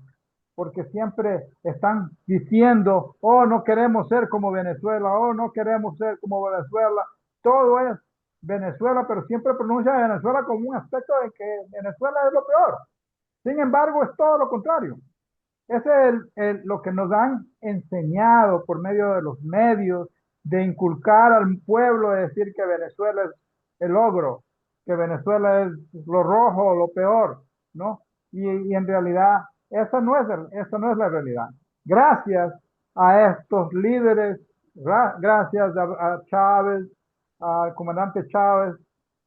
porque siempre están diciendo, oh, no queremos ser como Venezuela, oh, no queremos ser como Venezuela. Todo es Venezuela, pero siempre pronuncia Venezuela como un aspecto de que Venezuela es lo peor. Sin embargo, es todo lo contrario. Ese es lo que nos han enseñado por medio de los medios, de inculcar al pueblo, de decir que Venezuela es el ogro, que Venezuela es lo rojo, lo peor, ¿no? Y en realidad esa no es la realidad. Gracias a estos líderes, gracias a Chávez, al comandante Chávez,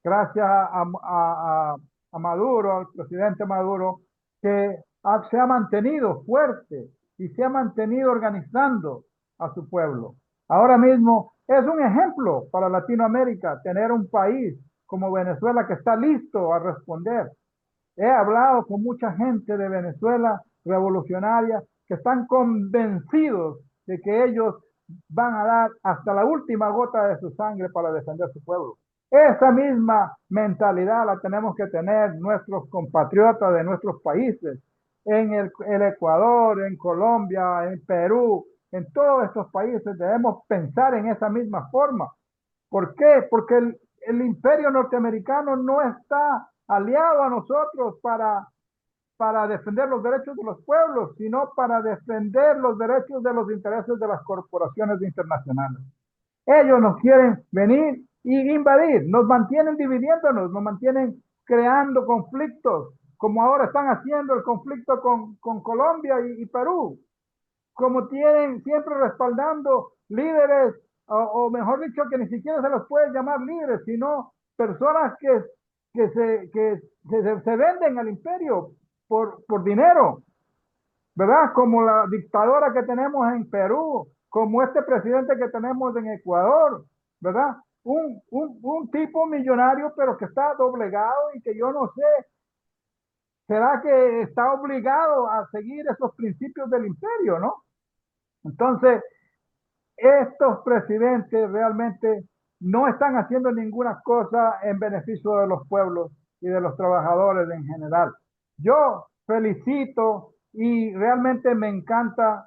gracias a Maduro, al presidente Maduro, que se ha mantenido fuerte y se ha mantenido organizando a su pueblo. Ahora mismo es un ejemplo para Latinoamérica tener un país como Venezuela que está listo a responder. He hablado con mucha gente de Venezuela revolucionaria que están convencidos de que ellos van a dar hasta la última gota de su sangre para defender su pueblo. Esa misma mentalidad la tenemos que tener nuestros compatriotas de nuestros países, en el Ecuador, en Colombia, en Perú, en todos estos países debemos pensar en esa misma forma. ¿Por qué? Porque el imperio norteamericano no está aliado a nosotros para defender los derechos de los pueblos, sino para defender los derechos de los intereses de las corporaciones internacionales. Ellos nos quieren venir y invadir, nos mantienen dividiéndonos, nos mantienen creando conflictos, como ahora están haciendo el conflicto con Colombia y Perú, como tienen siempre respaldando líderes, o mejor dicho, que ni siquiera se los puede llamar líderes, sino personas que se venden al imperio por dinero, ¿verdad? Como la dictadora que tenemos en Perú, como este presidente que tenemos en Ecuador, ¿verdad? Un tipo millonario, pero que está doblegado y que yo no sé, ¿será que está obligado a seguir esos principios del imperio, no? Entonces, estos presidentes realmente no están haciendo ninguna cosa en beneficio de los pueblos y de los trabajadores en general. Yo felicito y realmente me encanta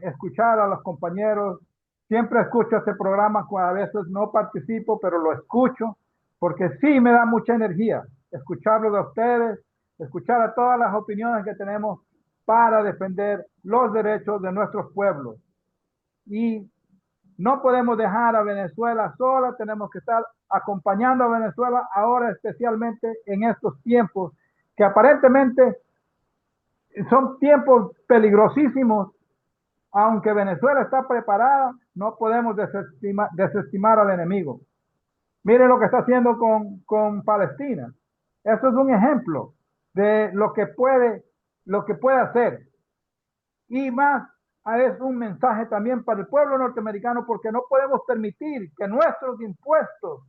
escuchar a los compañeros. Siempre escucho este programa, a veces no participo, pero lo escucho porque sí me da mucha energía escucharlo de ustedes, escuchar a todas las opiniones que tenemos para defender los derechos de nuestros pueblos. Y no podemos dejar a Venezuela sola, tenemos que estar acompañando a Venezuela ahora, especialmente en estos tiempos que aparentemente son tiempos peligrosísimos, Aunque Venezuela está preparada, no podemos desestimar al enemigo. Miren lo que está haciendo con Palestina. Eso es un ejemplo de lo que puede hacer. Y más, es un mensaje también para el pueblo norteamericano, porque no podemos permitir que nuestros impuestos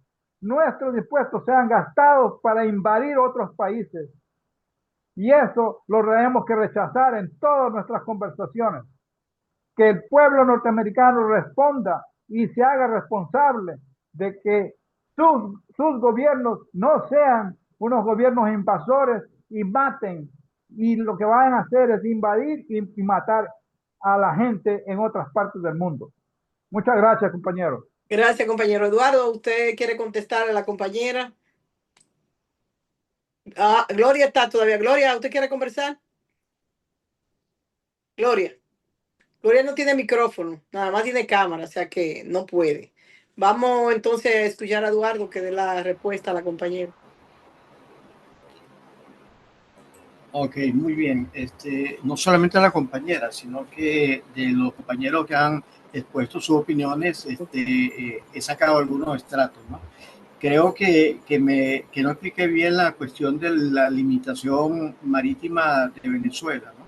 sean gastados para invadir otros países. Y eso lo tenemos que rechazar en todas nuestras conversaciones. Que el pueblo norteamericano responda y se haga responsable de que sus gobiernos no sean unos gobiernos invasores y maten, y lo que vayan a hacer es invadir y matar a la gente en otras partes del mundo. Muchas gracias, compañero. Gracias, compañero Eduardo. ¿Usted quiere contestar a la compañera? Gloria está todavía. Gloria, ¿usted quiere conversar? Gloria. Gloria no tiene micrófono, nada más tiene cámara, o sea que no puede. Vamos entonces a escuchar a Eduardo que dé la respuesta a la compañera. Ok, muy bien. No solamente a la compañera, sino que de los compañeros que han expuesto sus opiniones, he sacado algunos estratos, ¿no? Creo que no expliqué bien la cuestión de la limitación marítima de Venezuela, ¿no?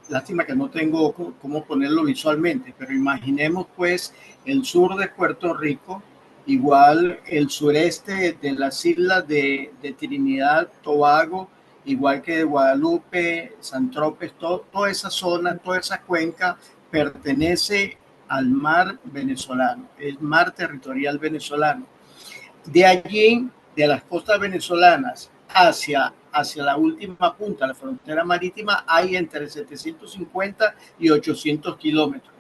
Lástima que no tengo cómo ponerlo visualmente, pero imaginemos pues el sur de Puerto Rico, igual el sureste de las islas de Trinidad, Tobago, igual que de Guadalupe, San Tropez, toda esa zona, toda esa cuenca pertenece al mar venezolano, es mar territorial venezolano. De allí, de las costas venezolanas hacia la última punta, la frontera marítima, hay entre 750 y 800 kilómetros,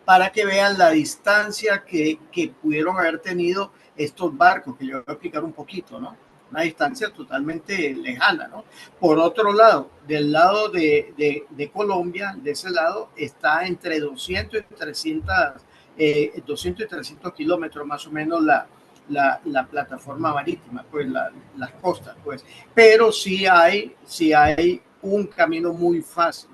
para que vean la distancia que pudieron haber tenido estos barcos, que yo voy a explicar un poquito, ¿no? Una distancia totalmente lejana, ¿no? Por otro lado, del lado de Colombia, de ese lado, está entre 200 y 300 kilómetros más o menos la plataforma marítima, pues las costas, pues. Pero sí hay un camino muy fácil,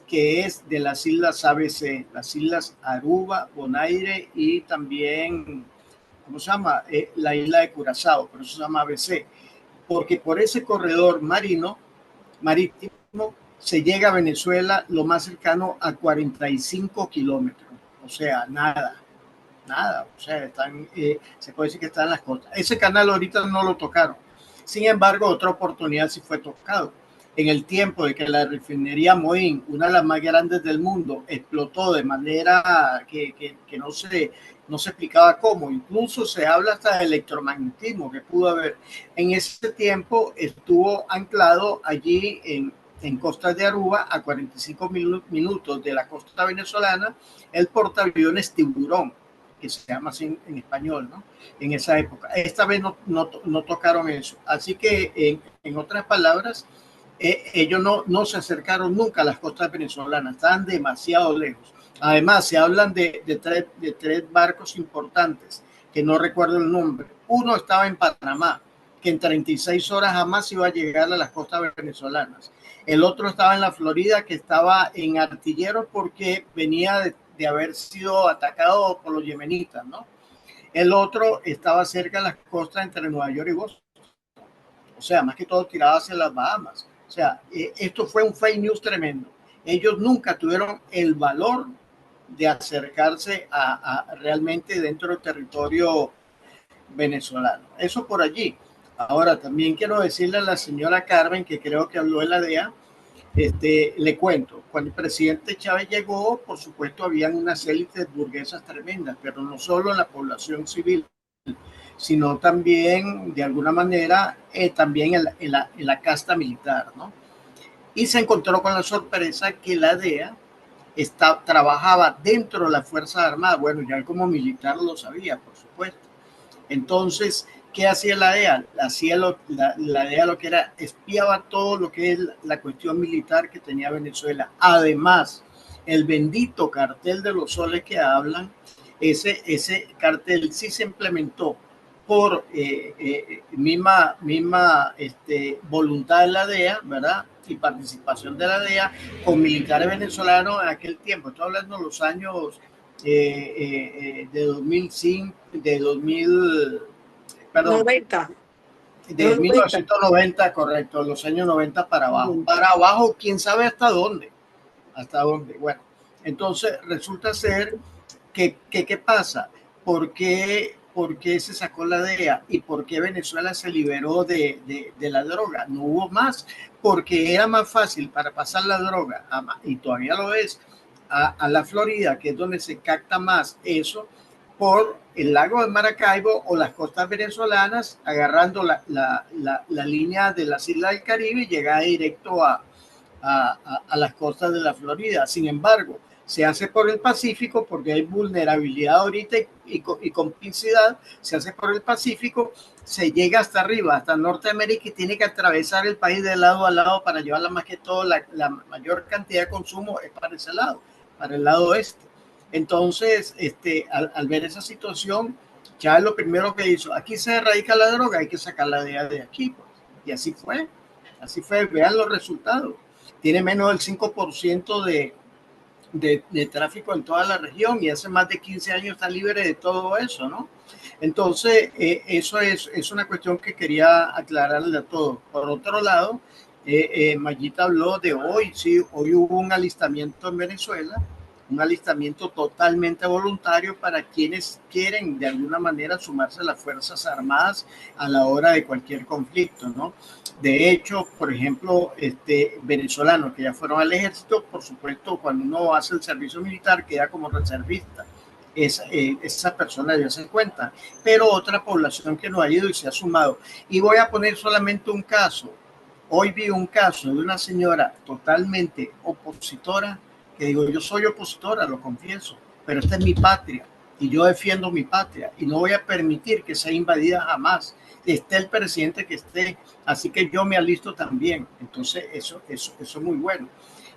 que es de las islas ABC, las islas Aruba, Bonaire y también, ¿cómo se llama? La isla de Curazao, por eso se llama ABC, porque por ese corredor marítimo se llega a Venezuela lo más cercano a 45 kilómetros, o sea, nada, o sea, se puede decir que están en las costas. Ese canal ahorita no lo tocaron. Sin embargo, otra oportunidad sí fue tocado. En el tiempo de que la refinería Moín, una de las más grandes del mundo, explotó de manera que no se explicaba cómo. Incluso se habla hasta de electromagnetismo que pudo haber. En ese tiempo estuvo anclado allí en costas de Aruba, a 45 minutos de la costa venezolana, el portaaviones Tiburón, que se llama así en español, ¿no? En esa época. Esta vez no tocaron eso. Así que, en otras palabras, ellos no se acercaron nunca a las costas venezolanas, estaban demasiado lejos. Además, se hablan de tres barcos importantes, que no recuerdo el nombre. Uno estaba en Panamá, que en 36 horas jamás iba a llegar a las costas venezolanas. El otro estaba en la Florida, que estaba en artilleros porque venía de haber sido atacado por los yemenitas, ¿no? El otro estaba cerca de las costas entre Nueva York y Boston. O sea, más que todo tirado hacia las Bahamas. O sea, esto fue un fake news tremendo. Ellos nunca tuvieron el valor de acercarse a realmente dentro del territorio venezolano. Eso por allí. Ahora, también quiero decirle a la señora Carmen, que creo que habló de la DEA, le cuento, cuando el presidente Chávez llegó, por supuesto, habían unas élites burguesas tremendas, pero no solo en la población civil, sino también, de alguna manera, también en la casta militar, ¿no? Y se encontró con la sorpresa que la DEA trabajaba dentro de las Fuerzas Armadas. Bueno, ya como militar lo sabía, por supuesto. Entonces, ¿qué hacía la DEA? La DEA lo que era, espiaba todo lo que es la cuestión militar que tenía Venezuela. Además, el bendito cartel de los soles que hablan, ese cartel sí se implementó por misma voluntad de la DEA, ¿verdad? Y participación de la DEA con militares venezolanos en aquel tiempo. Estoy hablando de los años de 2005, de 2000, perdón, 90. de 1990, correcto, los años 90 para abajo. Para abajo, quién sabe hasta dónde. Hasta dónde. Bueno, entonces resulta ser que ¿qué pasa? ¿Por qué se sacó la DEA y por qué Venezuela se liberó de la droga? No hubo más, porque era más fácil para pasar la droga, y todavía lo es, a la Florida, que es donde se capta más eso, por el lago de Maracaibo o las costas venezolanas, agarrando la línea de las islas del Caribe y llegar directo a las costas de la Florida. Sin embargo, se hace por el Pacífico porque hay vulnerabilidad ahorita y complicidad. Se hace por el Pacífico, se llega hasta arriba, hasta Norteamérica, y tiene que atravesar el país de lado a lado para llevarla. Más que todo, la mayor cantidad de consumo es para ese lado, para el lado oeste. Entonces, al ver esa situación, ya lo primero que hizo, aquí se erradica la droga, hay que sacarla de aquí, pues. Y así fue, vean los resultados. Tiene menos del 5% de tráfico en toda la región, y hace más de 15 años está libre de todo eso, ¿no? Entonces, eso es una cuestión que quería aclararle a todos. Por otro lado, Mayita habló de hoy, sí, hoy hubo un alistamiento en Venezuela, un alistamiento totalmente voluntario para quienes quieren de alguna manera sumarse a las Fuerzas Armadas a la hora de cualquier conflicto, ¿no? De hecho, por ejemplo, venezolanos que ya fueron al ejército, por supuesto, cuando uno hace el servicio militar queda como reservista. Esa persona ya se cuenta, pero otra población que no ha ido y se ha sumado. Y voy a poner solamente un caso. Hoy vi un caso de una señora totalmente opositora, que digo, yo soy opositora, lo confieso, pero esta es mi patria y yo defiendo mi patria y no voy a permitir que sea invadida jamás, esté el presidente que esté, así que yo me alisto también. Entonces eso es muy bueno.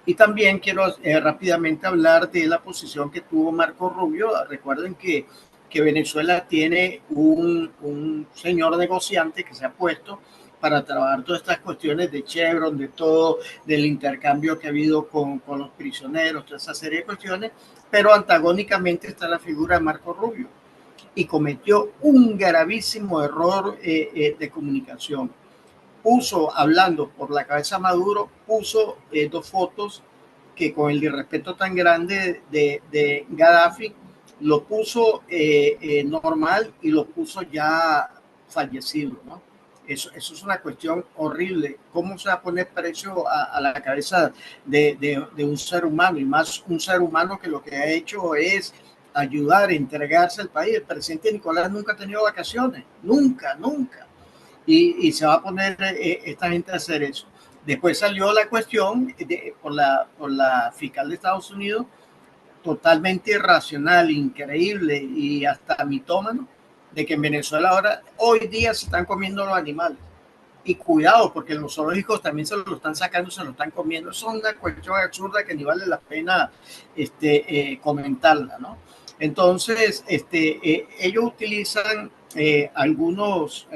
Y también quiero rápidamente hablar de la posición que tuvo Marco Rubio. Recuerden que Venezuela tiene un señor negociante que se ha puesto para trabajar todas estas cuestiones de Chevron, de todo, del intercambio que ha habido con los prisioneros, toda esa serie de cuestiones, pero antagónicamente está la figura de Marco Rubio, y cometió un gravísimo error de comunicación. Puso, hablando por la cabeza Maduro, puso dos fotos que con el irrespeto tan grande de Gaddafi, lo puso normal y lo puso ya fallecido, ¿no? Eso es una cuestión horrible. ¿Cómo se va a poner precio a la cabeza de un ser humano? Y más un ser humano que lo que ha hecho es ayudar, entregarse al país. El presidente Nicolás nunca ha tenido vacaciones, nunca. Y se va a poner esta gente a hacer eso. Después salió la cuestión por la fiscal de Estados Unidos, totalmente irracional, increíble y hasta mitómano, de que en Venezuela ahora, hoy día, se están comiendo los animales. Y cuidado, porque los zoológicos también se lo están sacando, se lo están comiendo. Eso es una cuestión absurda que ni vale la pena comentarla, ¿no? Entonces, ellos utilizan algunos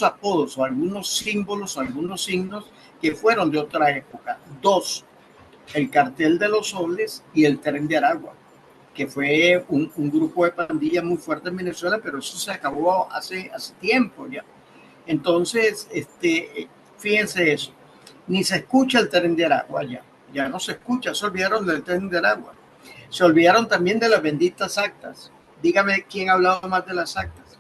apodos o algunos símbolos o algunos signos que fueron de otra época. Dos, el cartel de los soles y el tren de Aragua, que fue un grupo de pandillas muy fuerte en Venezuela, pero eso se acabó hace tiempo ya. Entonces, fíjense eso, ni se escucha el tren de Aragua ya no se escucha, se olvidaron del tren de Aragua, se olvidaron también de las benditas actas. Dígame quién ha hablado más de las actas.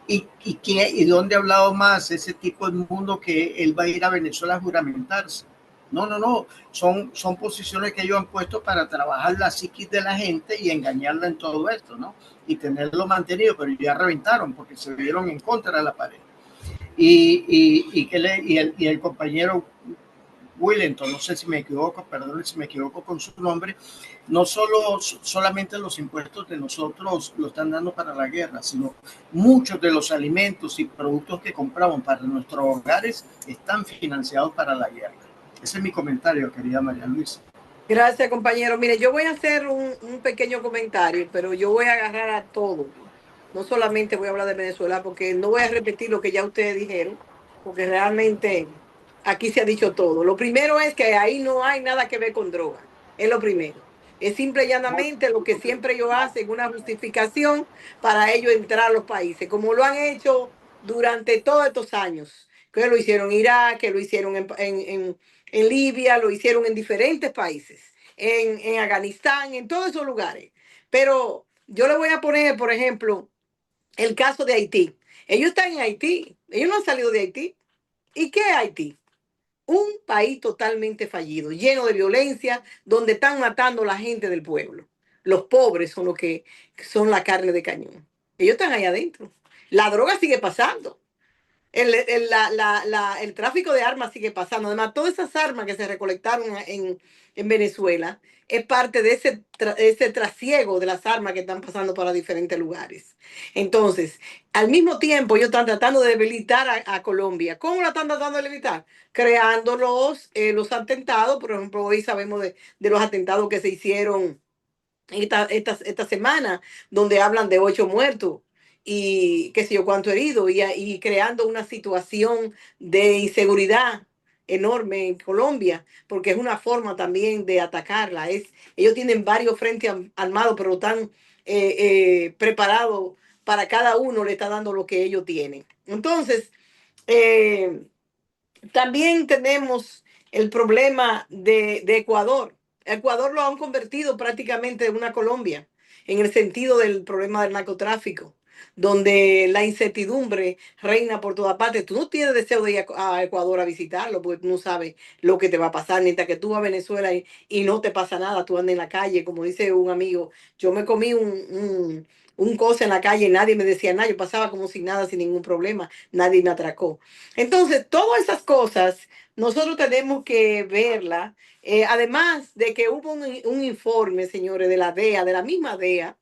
¿Y dónde ha hablado más ese tipo de mundo que él va a ir a Venezuela a juramentarse? No, son posiciones que ellos han puesto para trabajar la psiquis de la gente y engañarla en todo esto, ¿no? Y tenerlo mantenido, pero ya reventaron porque se vieron en contra de la pared. Y el compañero Willington, no sé si me equivoco, perdón si me equivoco con su nombre, no solamente los impuestos de nosotros lo están dando para la guerra, sino muchos de los alimentos y productos que compramos para nuestros hogares están financiados para la guerra. Ese es mi comentario, querida María Luisa. Gracias, compañero. Mire, yo voy a hacer un pequeño comentario, pero yo voy a agarrar a todo. No solamente voy a hablar de Venezuela, porque no voy a repetir lo que ya ustedes dijeron, porque realmente aquí se ha dicho todo. Lo primero es que ahí no hay nada que ver con droga. Es lo primero. Es simple y llanamente lo que siempre ellos hacen, una justificación para ellos entrar a los países, como lo han hecho durante todos estos años. Que lo hicieron en Irak, que lo hicieron en Libia, lo hicieron en diferentes países, en Afganistán, en todos esos lugares. Pero yo le voy a poner, por ejemplo, el caso de Haití. Ellos están en Haití, ellos no han salido de Haití. ¿Y qué es Haití? Un país totalmente fallido, lleno de violencia, donde están matando a la gente del pueblo. Los pobres son los que son la carne de cañón. Ellos están ahí adentro. La droga sigue pasando. El tráfico de armas sigue pasando. Además, todas esas armas que se recolectaron en Venezuela es parte de ese trasiego de las armas que están pasando para diferentes lugares. Entonces, al mismo tiempo, ellos están tratando de debilitar a Colombia. ¿Cómo la están tratando de debilitar? Creando los atentados. Por ejemplo, hoy sabemos de los atentados que se hicieron esta semana, donde hablan de 8 muertos y qué sé yo cuánto herido, y creando una situación de inseguridad enorme en Colombia, porque es una forma también de atacarla. Ellos tienen varios frentes armados, pero están preparados para cada uno, le está dando lo que ellos tienen. Entonces, eh, también tenemos el problema de Ecuador. Ecuador lo han convertido prácticamente en una Colombia, en el sentido del problema del narcotráfico, donde la incertidumbre reina por todas partes. Tú no tienes deseo de ir a Ecuador a visitarlo, porque tú no sabes lo que te va a pasar. Mientras que tú vas a Venezuela y no te pasa nada, tú andas en la calle, como dice un amigo, yo me comí un cosa en la calle y nadie me decía nada, yo pasaba como sin nada, sin ningún problema, nadie me atracó. Entonces, todas esas cosas nosotros tenemos que verlas. Además de que hubo un informe, señores, de la DEA, de la misma DEA,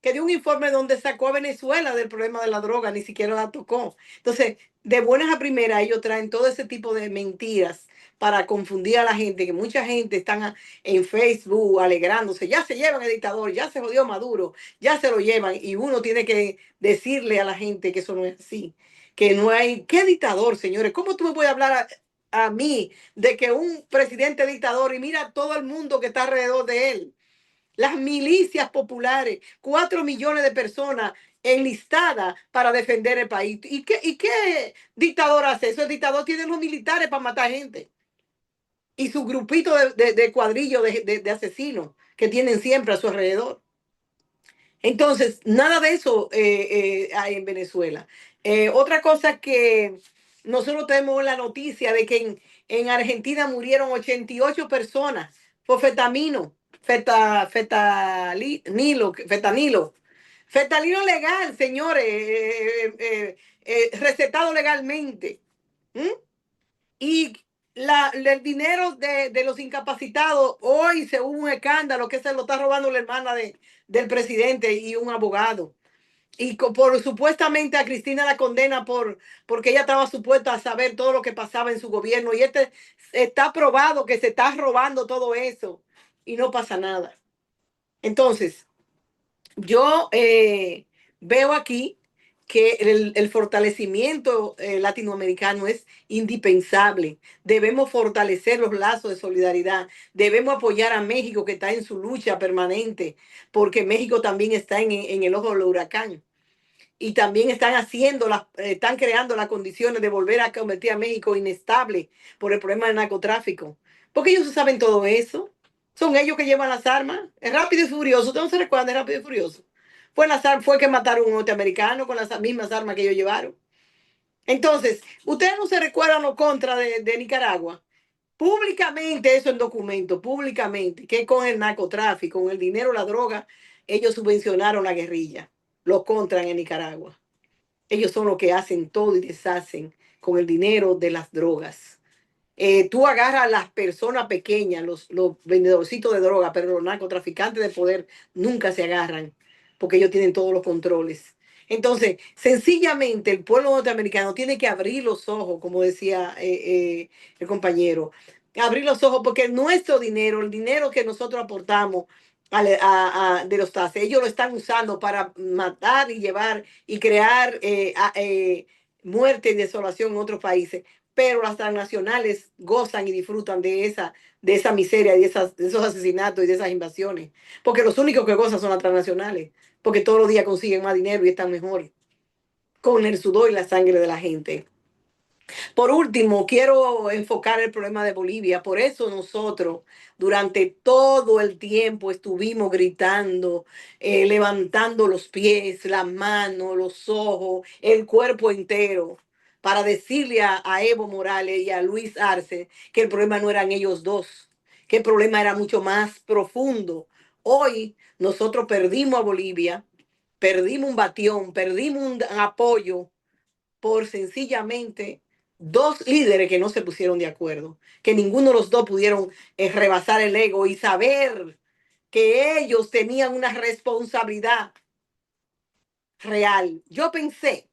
que dio un informe donde sacó a Venezuela del problema de la droga, ni siquiera la tocó. Entonces, de buenas a primeras, ellos traen todo ese tipo de mentiras para confundir a la gente, que mucha gente está en Facebook alegrándose, ya se llevan el dictador, ya se jodió Maduro, ya se lo llevan, y uno tiene que decirle a la gente que eso no es así, que no hay, ¿qué dictador, señores? ¿Cómo tú me puedes hablar a mí de que un presidente dictador y mira todo el mundo que está alrededor de él? Las milicias populares, 4 millones de personas enlistadas para defender el país. ¿Y qué dictador hace eso? El dictador tiene los militares para matar gente. Y su grupito de cuadrillo de asesinos que tienen siempre a su alrededor. Entonces, nada de eso hay en Venezuela. Otra cosa que nosotros tenemos la noticia de que en Argentina murieron 88 personas por fentanilo. Fentanilo legal, señores, recetado legalmente. ¿Mm? Y el dinero de los incapacitados, hoy se hubo un escándalo que se lo está robando la hermana del presidente y un abogado. Y supuestamente a Cristina la condena porque ella estaba supuesta a saber todo lo que pasaba en su gobierno. Y está probado que se está robando todo eso y no pasa nada. Entonces, yo veo aquí que el fortalecimiento latinoamericano es indispensable. Debemos fortalecer los lazos de solidaridad. Debemos apoyar a México, que está en su lucha permanente, porque México también está en el ojo del huracán. Y también están creando las condiciones de volver a convertir a México inestable por el problema del narcotráfico. Porque ellos saben todo eso. Son ellos que llevan las armas. Es Rápido y Furioso. ¿Ustedes no se recuerdan de Rápido y Furioso? Fue que mataron a un norteamericano con las mismas armas que ellos llevaron. Entonces, ustedes no se recuerdan los contras de Nicaragua. Públicamente, eso en documento, públicamente, que con el narcotráfico, con el dinero, la droga, ellos subvencionaron la guerrilla, los contras en Nicaragua. Ellos son los que hacen todo y deshacen con el dinero de las drogas. Tú agarras a las personas pequeñas, los vendedorcitos de droga, pero los narcotraficantes de poder nunca se agarran porque ellos tienen todos los controles. Entonces, sencillamente el pueblo norteamericano tiene que abrir los ojos, como decía el compañero, abrir los ojos porque nuestro dinero, el dinero que nosotros aportamos de los TASE. Ellos lo están usando para matar y llevar y crear muerte y desolación en otros países. Pero las transnacionales gozan y disfrutan de esa miseria, de esos asesinatos y de esas invasiones. Porque los únicos que gozan son las transnacionales. Porque todos los días consiguen más dinero y están mejor con el sudor y la sangre de la gente. Por último, quiero enfocar el problema de Bolivia. Por eso nosotros durante todo el tiempo estuvimos gritando, levantando los pies, las manos, los ojos, el cuerpo entero, para decirle a Evo Morales y a Luis Arce que el problema no eran ellos dos, que el problema era mucho más profundo. Hoy nosotros perdimos a Bolivia, perdimos un bastión, perdimos un apoyo por sencillamente dos líderes que no se pusieron de acuerdo, que ninguno de los dos pudieron rebasar el ego y saber que ellos tenían una responsabilidad real. Yo pensé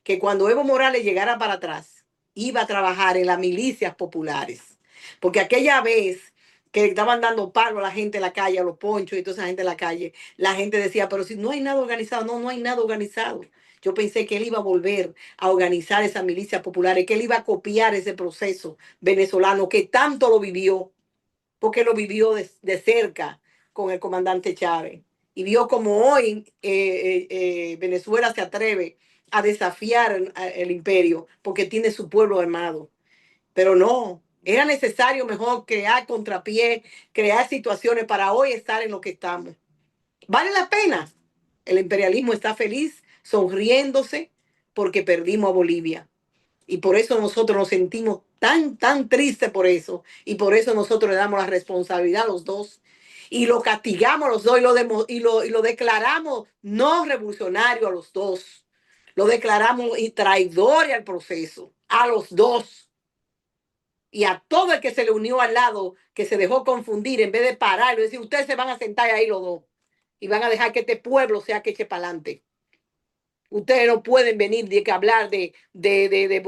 que cuando Evo Morales llegara para atrás, iba a trabajar en las milicias populares, porque aquella vez que estaban dando palo a la gente en la calle, a los ponchos y toda esa gente en la calle, la gente decía, pero si no hay nada organizado, no hay nada organizado. Yo pensé que él iba a volver a organizar esas milicias populares, que él iba a copiar ese proceso venezolano que tanto lo vivió, porque lo vivió de cerca con el comandante Chávez. Y vio como hoy Venezuela se atreve a desafiar el imperio porque tiene su pueblo armado. Pero no, era necesario mejor crear contrapié, crear situaciones para hoy estar en lo que estamos. ¿Vale la pena? El imperialismo está feliz, sonriéndose, porque perdimos a Bolivia. Y por eso nosotros nos sentimos tan tristes por eso. Y por eso nosotros le damos la responsabilidad a los dos. Y lo castigamos a los dos y lo declaramos no revolucionario a los dos. Lo declaramos y traidores al proceso, a los dos. Y a todo el que se le unió al lado, que se dejó confundir, en vez de pararlo y decir, ustedes se van a sentar ahí los dos. Y van a dejar que este pueblo sea que eche para adelante. Ustedes no pueden venir de que hablar de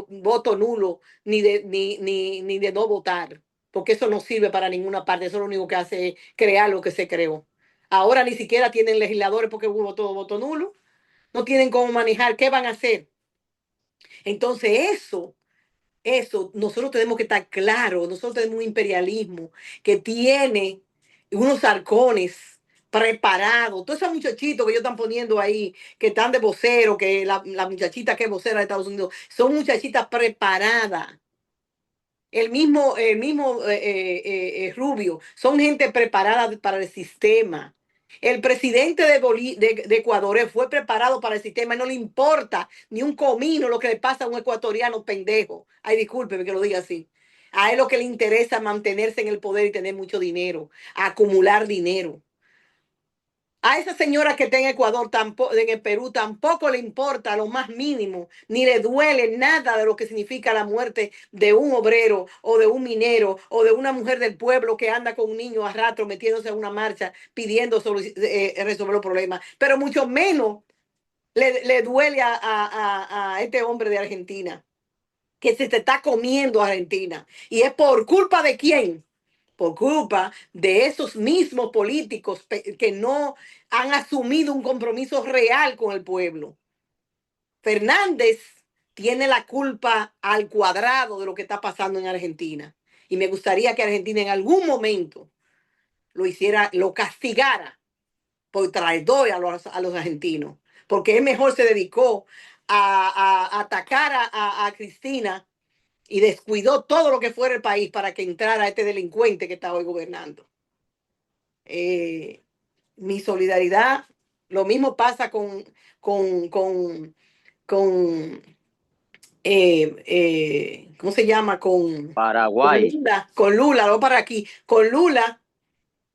voto nulo ni de no votar, porque eso no sirve para ninguna parte. Eso lo único que hace es crear lo que se creó. Ahora ni siquiera tienen legisladores porque hubo todo voto nulo. No tienen cómo manejar. ¿Qué van a hacer? Entonces eso, nosotros tenemos que estar claros. Nosotros tenemos un imperialismo que tiene unos arcones preparados. Todos esos muchachitos que ellos están poniendo ahí, que están de vocero, que la muchachita que es vocera de Estados Unidos, son muchachitas preparadas. El mismo Rubio, son gente preparada para el sistema. El presidente de Ecuador fue preparado para el sistema y no le importa ni un comino lo que le pasa a un ecuatoriano pendejo. Ay, discúlpeme que lo diga así. A él lo que le interesa es mantenerse en el poder y tener mucho dinero, acumular dinero. A esa señora que está en Ecuador, en el Perú, tampoco le importa lo más mínimo, ni le duele nada de lo que significa la muerte de un obrero o de un minero o de una mujer del pueblo que anda con un niño a rato metiéndose en una marcha pidiendo resolver los problemas. Pero mucho menos le duele a este hombre de Argentina, que se te está comiendo a Argentina. ¿Y es por culpa de quién? Por culpa de esos mismos políticos que no han asumido un compromiso real con el pueblo. Fernández tiene la culpa al cuadrado de lo que está pasando en Argentina. Y me gustaría que Argentina en algún momento lo castigara por traidor a los argentinos. Porque él mejor se dedicó a atacar a Cristina y descuidó todo lo que fuera el país para que entrara este delincuente que está hoy gobernando. Mi solidaridad, lo mismo pasa con ¿cómo se llama? Paraguay. Con Lula, no para aquí, con Lula,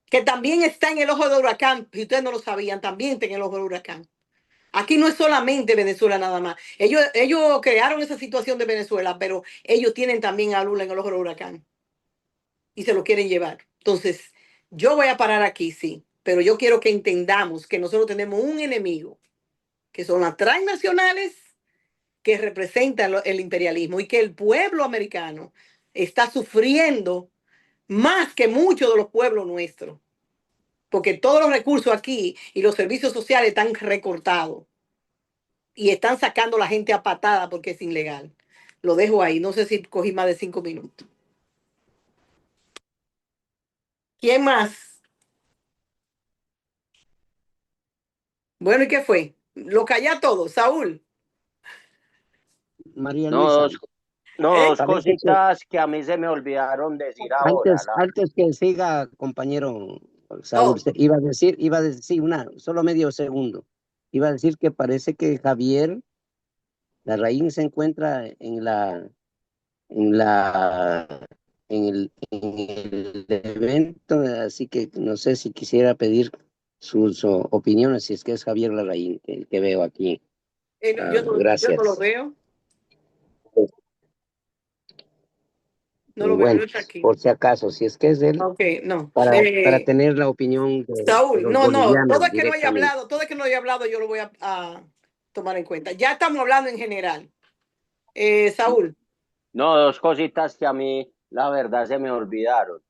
que también está en el ojo del huracán. Si ustedes no lo sabían, también está en el ojo del huracán. Aquí no es solamente Venezuela nada más. Ellos crearon esa situación de Venezuela, pero ellos tienen también a Lula en el ojo del huracán y se lo quieren llevar. Entonces, yo voy a parar aquí, sí, pero yo quiero que entendamos que nosotros tenemos un enemigo, que son las transnacionales que representan el imperialismo y que el pueblo americano está sufriendo más que muchos de los pueblos nuestros. porque todos los recursos aquí y los servicios sociales están recortados y están sacando a la gente a patada porque es ilegal. Lo dejo ahí, no sé si cogí más de 5 minutos. ¿Quién más? Bueno, ¿y qué fue? Lo callé a todos, Saúl. María No, Luisa, dos parece que cositas que a mí se me olvidaron decir ahora. antes que siga, compañero Oh, Saúl, iba a decir, sí, solo medio segundo. Iba a decir que parece que Javier Larraín se encuentra en el evento, así que no sé si quisiera pedir sus opiniones, si es que es Javier Larraín, el que veo aquí. yo no lo Gracias. veo. No lo veo, Bueno, no está aquí. por si acaso, si es que es él, Ok, no. para tener la opinión de Saúl, los no, todo bolivianos es que no haya directamente. hablado, todo es que no haya hablado, yo lo voy a tomar en cuenta. Ya estamos hablando en general. Saúl. No, dos cositas que a mí, la verdad, se me olvidaron.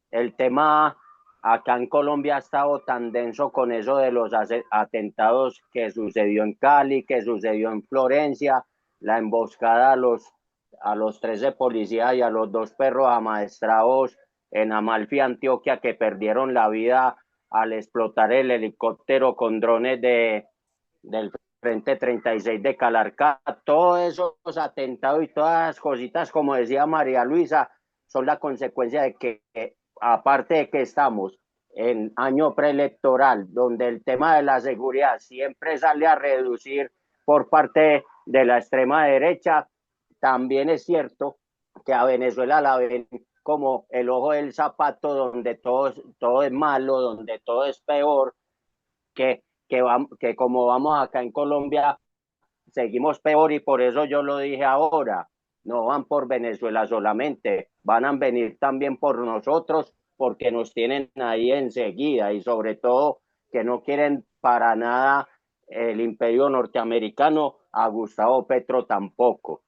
El tema acá en Colombia ha estado tan denso con eso de los atentados que sucedió en Cali, que sucedió en Florencia, la emboscada a los 13 policías y a los 2 perros amaestrados en Amalfi, Antioquia, que perdieron la vida al explotar el helicóptero con drones del Frente 36 de Calarcá. Todos esos atentados y todas las cositas, como decía María Luisa, son la consecuencia de que, aparte de que estamos en año preelectoral, donde el tema de la seguridad siempre sale a reducir por parte de la extrema derecha, también es cierto que a Venezuela la ven como el ojo del zapato, donde todo es malo, donde todo es peor, que como vamos acá en Colombia, seguimos peor, y por eso yo lo dije ahora, no van por Venezuela solamente, van a venir también por nosotros, porque nos tienen ahí enseguida, y sobre todo que no quieren para nada el imperio norteamericano, a Gustavo Petro tampoco.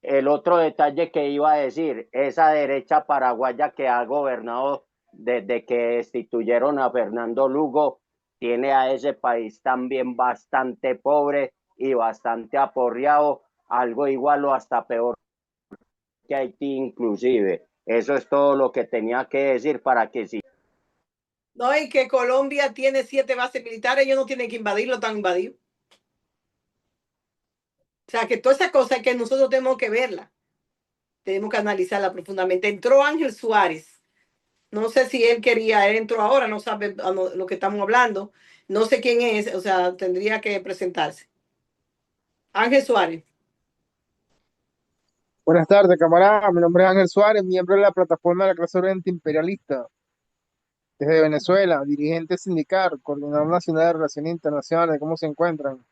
El otro detalle que iba a decir, esa derecha paraguaya que ha gobernado desde que destituyeron a Fernando Lugo, tiene a ese país también bastante pobre y bastante aporreado, algo igual o hasta peor que Haití inclusive. Eso es todo lo que tenía que decir para que sí. No, y que Colombia tiene 7 bases militares, ellos no tienen que invadirlo, están invadidos. O sea, que toda esa cosa que nosotros tenemos que verla, tenemos que analizarla profundamente. Entró Ángel Suárez. No sé si él quería, él entró ahora, no sabe lo que estamos hablando. No sé quién es, o sea, tendría que presentarse. Ángel Suárez. Buenas tardes, camarada. Mi nombre es Ángel Suárez, miembro de la plataforma de la clase obrera antiimperialista desde Venezuela, dirigente sindical, coordinador nacional de relaciones internacionales. ¿Cómo se encuentran?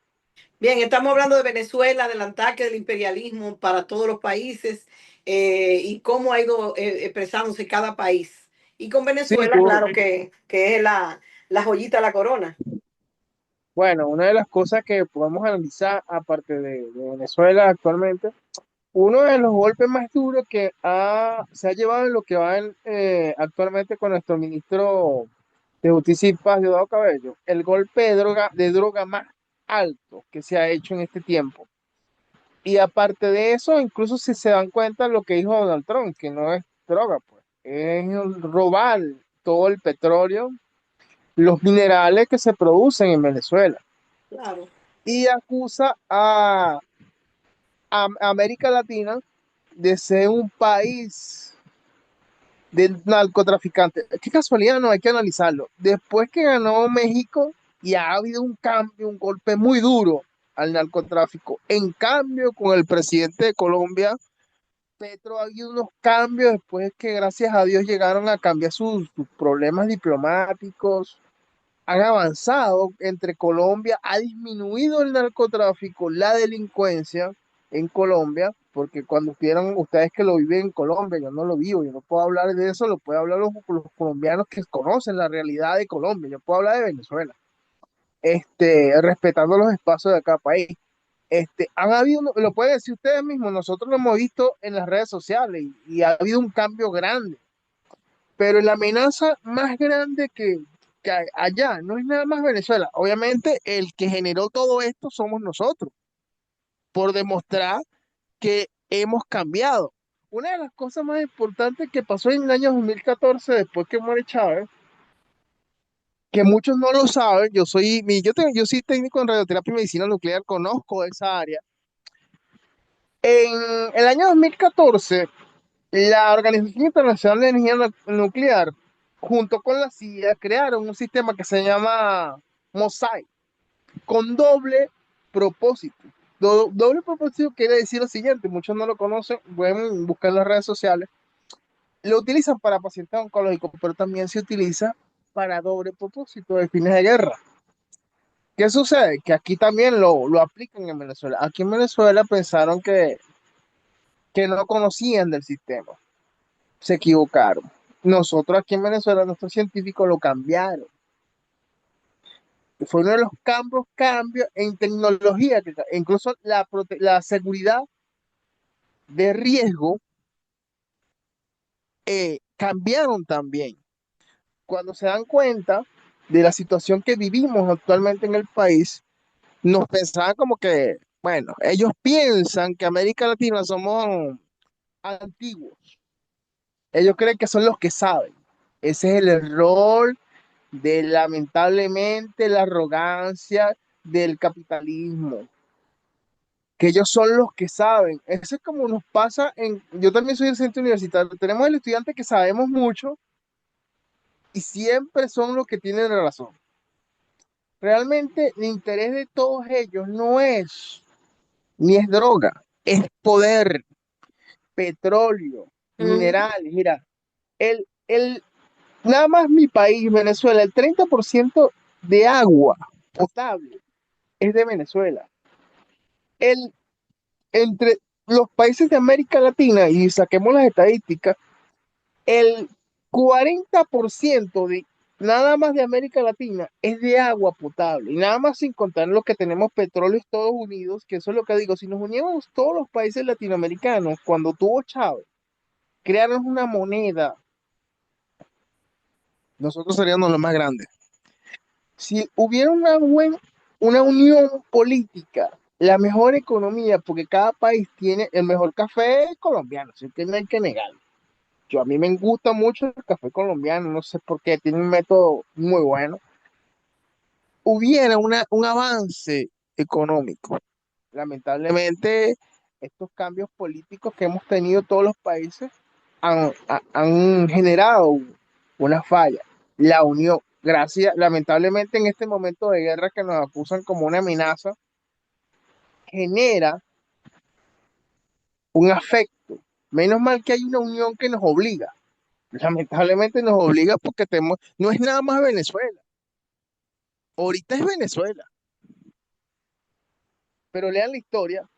Bien, estamos hablando de Venezuela, del ataque del imperialismo para todos los países y cómo ha ido expresándose cada país. Y con Sí, Venezuela, claro que es la joyita de la corona. bueno, una de las cosas que podemos analizar, aparte de Venezuela actualmente, uno de los golpes más duros que se ha llevado en lo que va actualmente con nuestro ministro de Justicia y Paz, Diosdado Cabello, el golpe de droga más alto que se ha hecho en este tiempo. Y aparte de eso, incluso si se dan cuenta lo que dijo Donald Trump, que no es droga, pues, es robar todo el petróleo, los minerales que se producen en Venezuela. Claro. Y acusa a América Latina de ser un país de narcotraficantes. Qué casualidad, no hay que analizarlo. Después que ganó México y ha habido un cambio, un golpe muy duro al narcotráfico. En cambio, con el presidente de Colombia, Petro, ha habido unos cambios después que gracias a Dios llegaron a cambiar sus problemas diplomáticos, han avanzado entre Colombia, ha disminuido el narcotráfico, la delincuencia en Colombia, porque cuando quieran ustedes que lo viven en Colombia, yo no lo vivo, yo no puedo hablar de eso, lo pueden hablar los colombianos que conocen la realidad de Colombia, yo puedo hablar de Venezuela, respetando los espacios de cada país. Han habido, lo pueden decir ustedes mismos, nosotros lo hemos visto en las redes sociales y ha habido un cambio grande, pero la amenaza más grande que allá, no es nada más Venezuela. Obviamente el que generó todo esto somos nosotros, por demostrar que hemos cambiado. Una de las cosas más importantes que pasó en el año 2014, después que muere Chávez, que muchos no lo saben, yo soy técnico en radioterapia y medicina nuclear, conozco esa área. En el año 2014, la Organización Internacional de Energía Nuclear, junto con la CIA, crearon un sistema que se llama MOSAI, con doble propósito. Doble propósito quiere decir lo siguiente, muchos no lo conocen, pueden buscar en las redes sociales. Lo utilizan para pacientes oncológicos, pero también se utiliza para doble propósito de fines de guerra. ¿Qué sucede? Que aquí también lo aplican en Venezuela. Aquí en Venezuela pensaron que no conocían del sistema. Se equivocaron. Nosotros aquí en Venezuela, nuestros científicos lo cambiaron. Fue uno de los cambios en tecnología, incluso la seguridad de riesgo cambiaron también. Cuando se dan cuenta de la situación que vivimos actualmente en el país, nos pensaban como que, bueno, ellos piensan que América Latina somos antiguos. Ellos creen que son los que saben. Ese es el error de, lamentablemente, la arrogancia del capitalismo, que ellos son los que saben. Eso es como nos pasa yo también soy docente universitario, tenemos el estudiante que sabemos mucho y siempre son los que tienen la razón. Realmente el interés de todos ellos no es ni es droga, es poder, petróleo, minerales. Mira, nada más mi país, Venezuela, el 30% de agua potable es de Venezuela. Entre los países de América Latina, y saquemos las estadísticas, el 40% de nada más de América Latina es de agua potable, y nada más sin contar los que tenemos petróleo Estados Unidos, que eso es lo que digo, si nos unimos todos los países latinoamericanos, cuando tuvo Chávez, crearon una moneda, nosotros seríamos los más grandes. Si hubiera una unión política, la mejor economía, porque cada país tiene el mejor café colombiano, así que no hay que negarlo. A mí me gusta mucho el café colombiano, no sé por qué, tiene un método muy bueno. Hubiera un avance económico. Lamentablemente, estos cambios políticos que hemos tenido todos los países han generado una falla. La unión, lamentablemente en este momento de guerra que nos acusan como una amenaza, genera un afecto. Menos mal que hay una unión que nos obliga. Lamentablemente nos obliga porque no es nada más Venezuela. Ahorita es Venezuela. Pero lean la historia.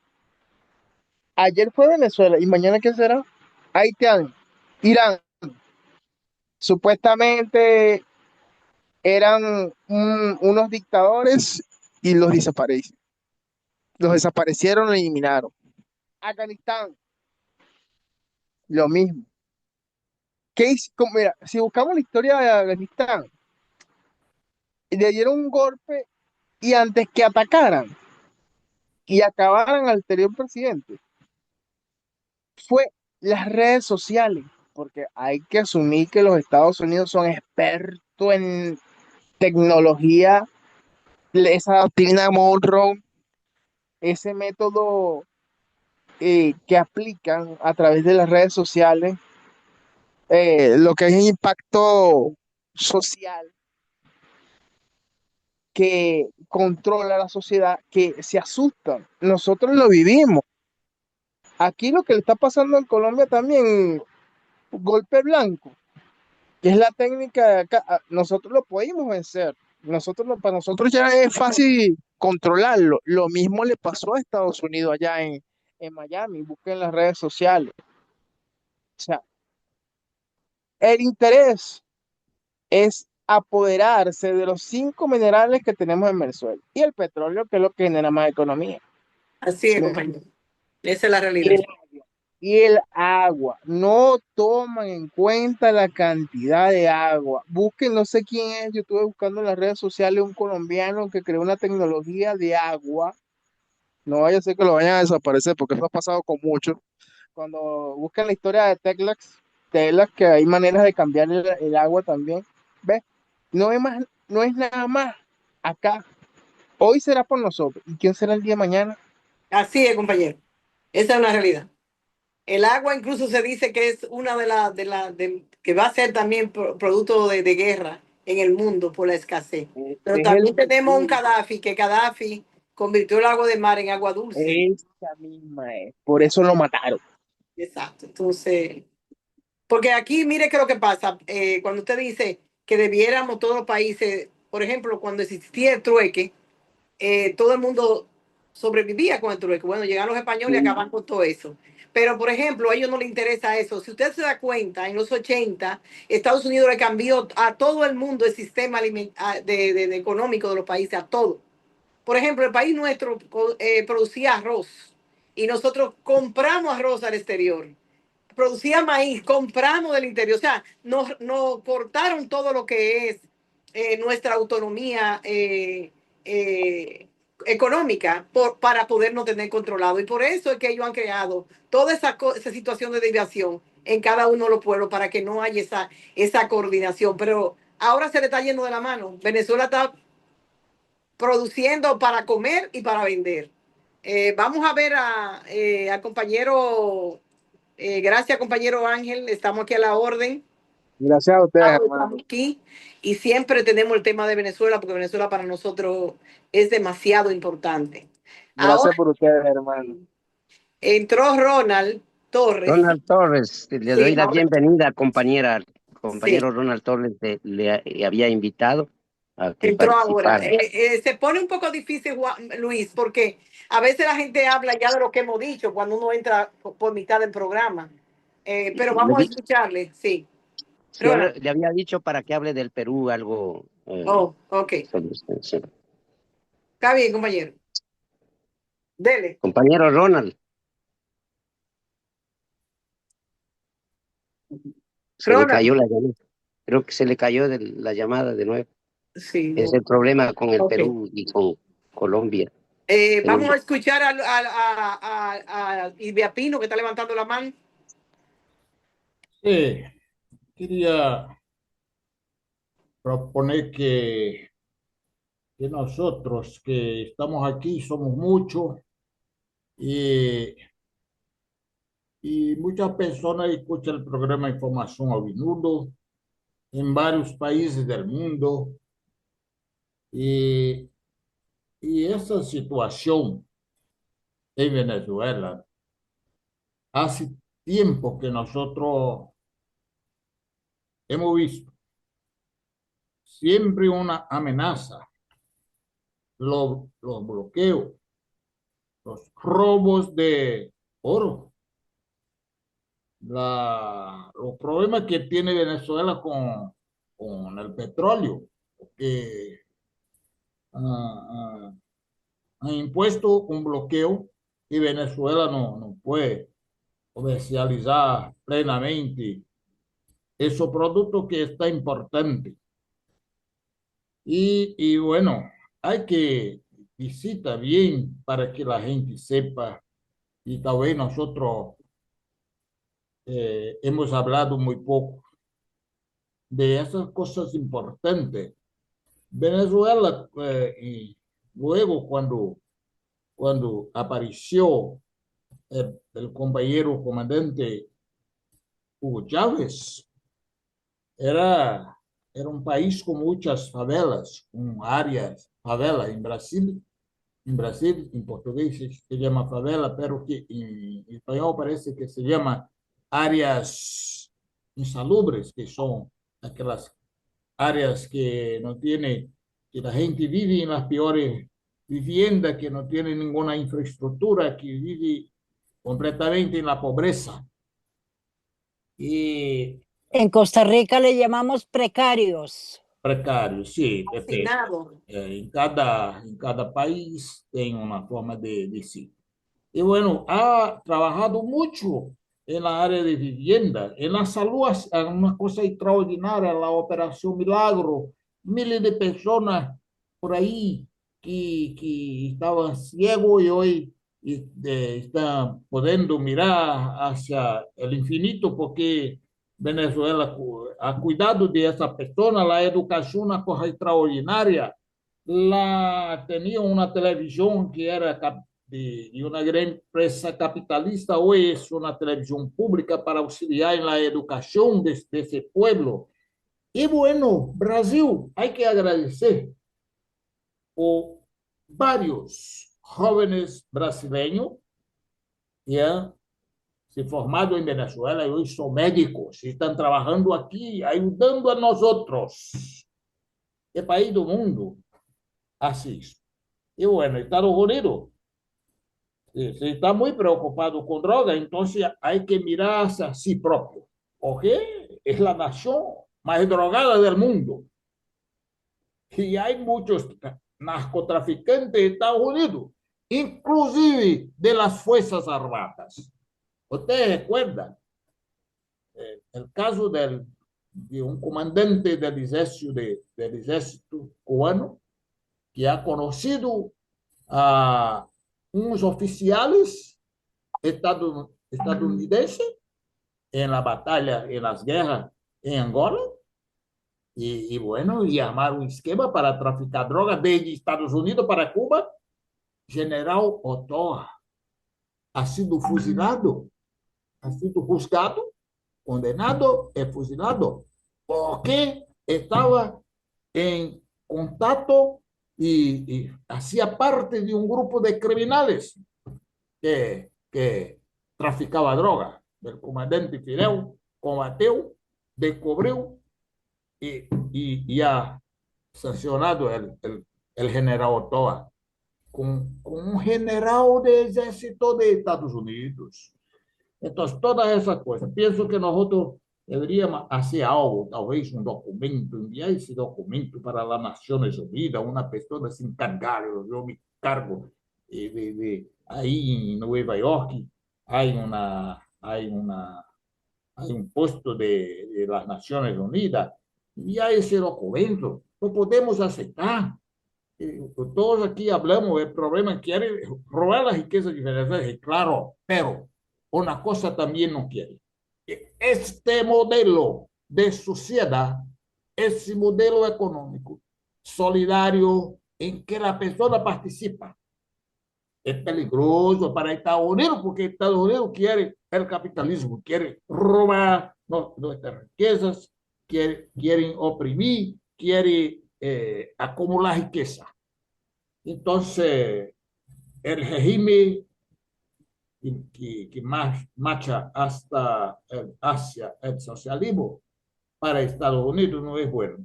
Ayer fue Venezuela y mañana ¿qué será? Haití, Irán. Supuestamente eran unos dictadores y los desaparecieron. Los desaparecieron, los eliminaron. Afganistán, lo mismo. Mira, si buscamos la historia de Afganistán, le dieron un golpe y antes que atacaran y acabaran al anterior presidente, fue las redes sociales, porque hay que asumir que los Estados Unidos son expertos en tecnología, esa doctrina Monroe, ese método que aplican a través de las redes sociales, lo que es el impacto social que controla la sociedad, que se asustan. Nosotros lo vivimos. Aquí lo que le está pasando en Colombia también, golpe blanco, que es la técnica de acá, nosotros lo podemos vencer. Para nosotros ya es fácil controlarlo. Lo mismo le pasó a Estados Unidos allá en Miami. Busquen las redes sociales. O sea, el interés es apoderarse de los 5 minerales que tenemos en Venezuela y el petróleo, que es lo que genera más economía. Así es, compañero. Esa es la realidad. y el agua. No toman en cuenta la cantidad de agua. Busquen, no sé quién es, yo estuve buscando en las redes sociales un colombiano que creó una tecnología de agua. No vaya a ser que lo vayan a desaparecer, porque eso ha pasado con muchos. Cuando buscan la historia de Teclax, que hay maneras de cambiar el agua también. ¿Ves? No es más, no es nada más acá. Hoy será por nosotros. ¿Y quién será el día de mañana? Así es, compañero. Esa es una realidad. El agua incluso se dice que es una que va a ser también producto de guerra en el mundo por la escasez. Pero Es el también tenemos un futuro. Gaddafi, que Gaddafi convirtió el agua de mar en agua dulce. Esa misma es. Por eso lo mataron. Exacto. Entonces, porque aquí, mire qué es lo que pasa. Cuando usted dice que debiéramos todos los países, por ejemplo, cuando existía el trueque, todo el mundo sobrevivía con el trueque. Bueno, llegaron los españoles y acaban con todo eso. Pero, por ejemplo, a ellos no les interesa eso. Si usted se da cuenta, en los 80, Estados Unidos le cambió a todo el mundo el sistema de económico de los países, a todo. Por ejemplo, el país nuestro producía arroz y nosotros compramos arroz al exterior. Producía maíz, compramos del interior. O sea, nos cortaron todo lo que es nuestra autonomía económica para podernos tener controlado. Y por eso es que ellos han creado toda esa situación de desviación en cada uno de los pueblos para que no haya esa coordinación. Pero ahora se le está yendo de la mano. Venezuela está produciendo para comer y para vender. Vamos a ver al compañero, gracias compañero Ángel, estamos aquí a la orden. Gracias a ustedes, hermano. Estamos aquí y siempre tenemos el tema de Venezuela porque Venezuela para nosotros es demasiado importante. Gracias Ahora por ustedes, hermano. entró Ronald Torres. Ronald Torres, le doy Sí, la ahora, bienvenida, compañera. sí, Compañero Ronald Torres le había invitado a que entró ahora. participara. Se pone un poco difícil, Luis, porque a veces la gente habla ya de lo que hemos dicho cuando uno entra por mitad del programa. Pero Le, vamos a escucharle, sí. sí, Ronald. le había dicho para que hable del Perú algo. Oh, ok. Sí. Está bien, compañero. Dele. Compañero Ronald, se le Ronald. cayó la llamada. Creo que se le cayó la llamada de nuevo. Sí, Es no. el problema con el Ok. Perú y con Colombia. Vamos a escuchar a Ilvia Pino que está levantando la mano. Sí, quería proponer que nosotros que estamos aquí somos muchos y, y muchas personas escuchan el programa Información al Minuto en varios países del mundo y, y esa situación en Venezuela hace tiempo que nosotros hemos visto siempre una amenaza, los bloqueos, los robos de oro, los problemas que tiene Venezuela con el petróleo, que ah, han impuesto un bloqueo y Venezuela no puede comercializar plenamente esos productos que está importante. Y bueno, hay que visitar bien para que la gente sepa y tal vez nosotros hemos hablado muy poco de esas cosas importantes. Venezuela, y luego cuando apareció el compañero comandante Hugo Chávez, era, era un país con muchas favelas, con áreas, favela en Brasil, en portugués se llama favela, pero que en español parece que se llama áreas insalubres, que son aquellas áreas que no tiene, que la gente vive en las peores viviendas, que no tiene ninguna infraestructura, que vive completamente en la pobreza. Y En Costa Rica le llamamos precarios. precarios, sí, depende. Fascinado. En cada país tem uma forma de decir. Y bueno, ha trabajado mucho en la área de vivienda, en la salud, una cosa extraordinaria, la Operación Milagro, miles de personas por ahí que estaban ciegos y hoy están pudiendo mirar hacia el infinito porque Venezuela ha cuidado de esa persona, la educación, una cosa extraordinaria. Tenía una televisión que era de una gran empresa capitalista, hoy es una televisión pública para auxiliar en la educación de ese pueblo. Y bueno, Brasil, hay que agradecer por varios jóvenes brasileños que han se formado en Venezuela y hoy son médicos y están trabajando aquí, ayudando a nosotros. ¿Qué país del mundo así? Y bueno, Estados Unidos se está muy preocupado con droga, entonces hay que mirar hacia sí propio, porque es la nación más drogada del mundo. Y hay muchos narcotraficantes en Estados Unidos, inclusive de las Fuerzas Armadas. Ustedes recuerdan el caso de un comandante del ejército cubano que ha conocido a unos oficiales estadounidenses en la batalla, en las guerras en Angola, y bueno, y armar un esquema para traficar drogas desde Estados Unidos para Cuba. General Otoa ha sido fusilado, ha sido juzgado, condenado y fusilado porque estaba en contacto y hacía parte de un grupo de criminales que traficaba droga. El comandante Fidel combatió, descubrió y ha sancionado el general Otoa con un general de ejército de Estados Unidos. Entonces, todas esas cosas. Pienso que nosotros deberíamos hacer algo, talvez un documento, enviar ese documento para las Naciones Unidas, una persona se encargar, yo me cargo ahí en Nueva York, hay un puesto de las Naciones Unidas, y hay ese documento, lo podemos aceptar. Todos aquí hablamos del problema, quiere robar la riqueza de Venezuela, y claro, pero una cosa también no quiere. Este modelo de sociedad, ese modelo económico solidario en que la persona participa, es peligroso para Estados Unidos porque Estados Unidos quiere el capitalismo, quiere robar nuestras riquezas, quieren oprimir, quiere acumular riqueza. Entonces, el régimen que marcha hacia el socialismo para Estados Unidos no es bueno.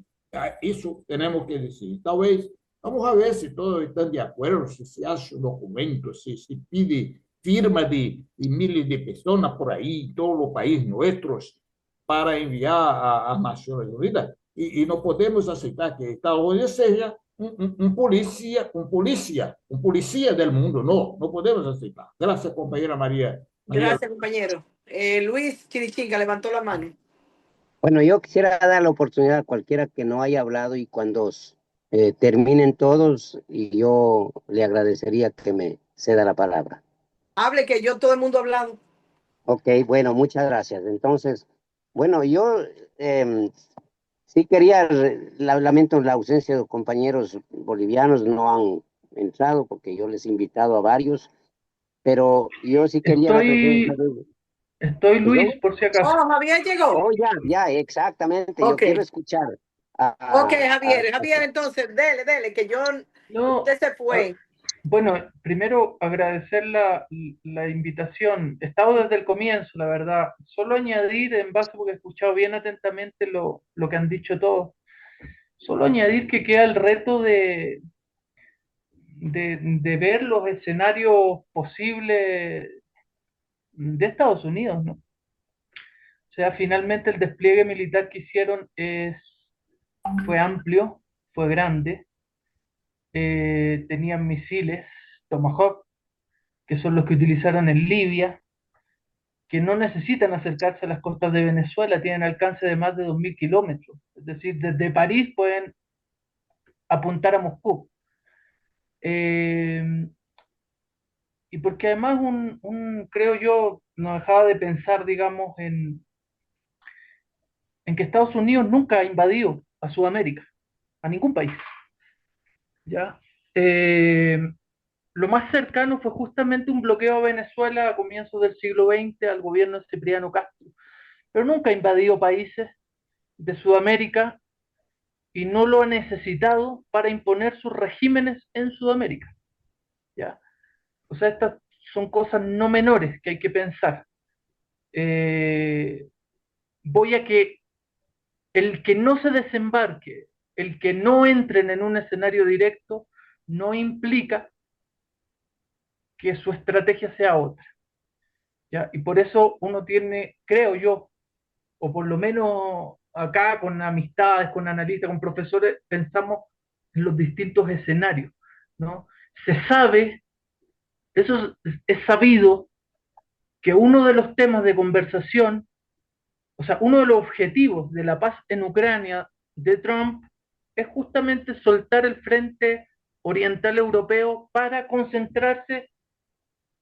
Eso tenemos que decir. Tal vez, vamos a ver si todos están de acuerdo, si se hace un documento, si se pide firma de miles de personas por ahí, en todos los países nuestros, para enviar a Naciones Unidas. Y no podemos aceptar que Estados Unidos sea un policía del mundo. No, no podemos aceptar. Gracias, compañera María. Gracias, compañero. Luis Chirichica levantó la mano. Bueno, yo quisiera dar la oportunidad a cualquiera que no haya hablado y cuando terminen todos, y yo le agradecería que me ceda la palabra. Hable, que yo todo el mundo ha hablado. Ok, bueno, muchas gracias. Entonces, bueno, yo sí quería, lamento la ausencia de los compañeros bolivianos, no han entrado porque yo les he invitado a varios, pero yo sí quería... Estoy Luis, por si acaso. Oh, Javier llegó. Oh, ya, exactamente. Okay. Yo quiero escuchar. Ok, Javier, entonces, dele, que usted se fue. Bueno, primero agradecer la invitación. He estado desde el comienzo, la verdad. Solo añadir, en base, porque he escuchado bien atentamente lo que han dicho todos, solo añadir que queda el reto de ver los escenarios posibles de Estados Unidos, ¿no? O sea, finalmente el despliegue militar que hicieron fue amplio, fue grande. Tenían misiles Tomahawk, que son los que utilizaron en Libia, que no necesitan acercarse a las costas de Venezuela, tienen alcance de más de 2.000 kilómetros. Es decir, desde París pueden apuntar a Moscú. Y porque además creo yo, no dejaba de pensar, digamos, en que Estados Unidos nunca ha invadido a Sudamérica, a ningún país, ¿ya? Lo más cercano fue justamente un bloqueo a Venezuela a comienzos del siglo XX al gobierno de Cipriano Castro, pero nunca ha invadido países de Sudamérica y no lo ha necesitado para imponer sus regímenes en Sudamérica, ¿ya? O sea, estas son cosas no menores que hay que pensar. Voy a que el que no se desembarque, el que no entren en un escenario directo, no implica que su estrategia sea otra, ¿ya? Y por eso uno tiene, creo yo, o por lo menos acá con amistades, con analistas, con profesores, pensamos en los distintos escenarios, ¿no? Se sabe, es sabido que uno de los temas de conversación, o sea, uno de los objetivos de la paz en Ucrania de Trump es justamente soltar el frente oriental europeo para concentrarse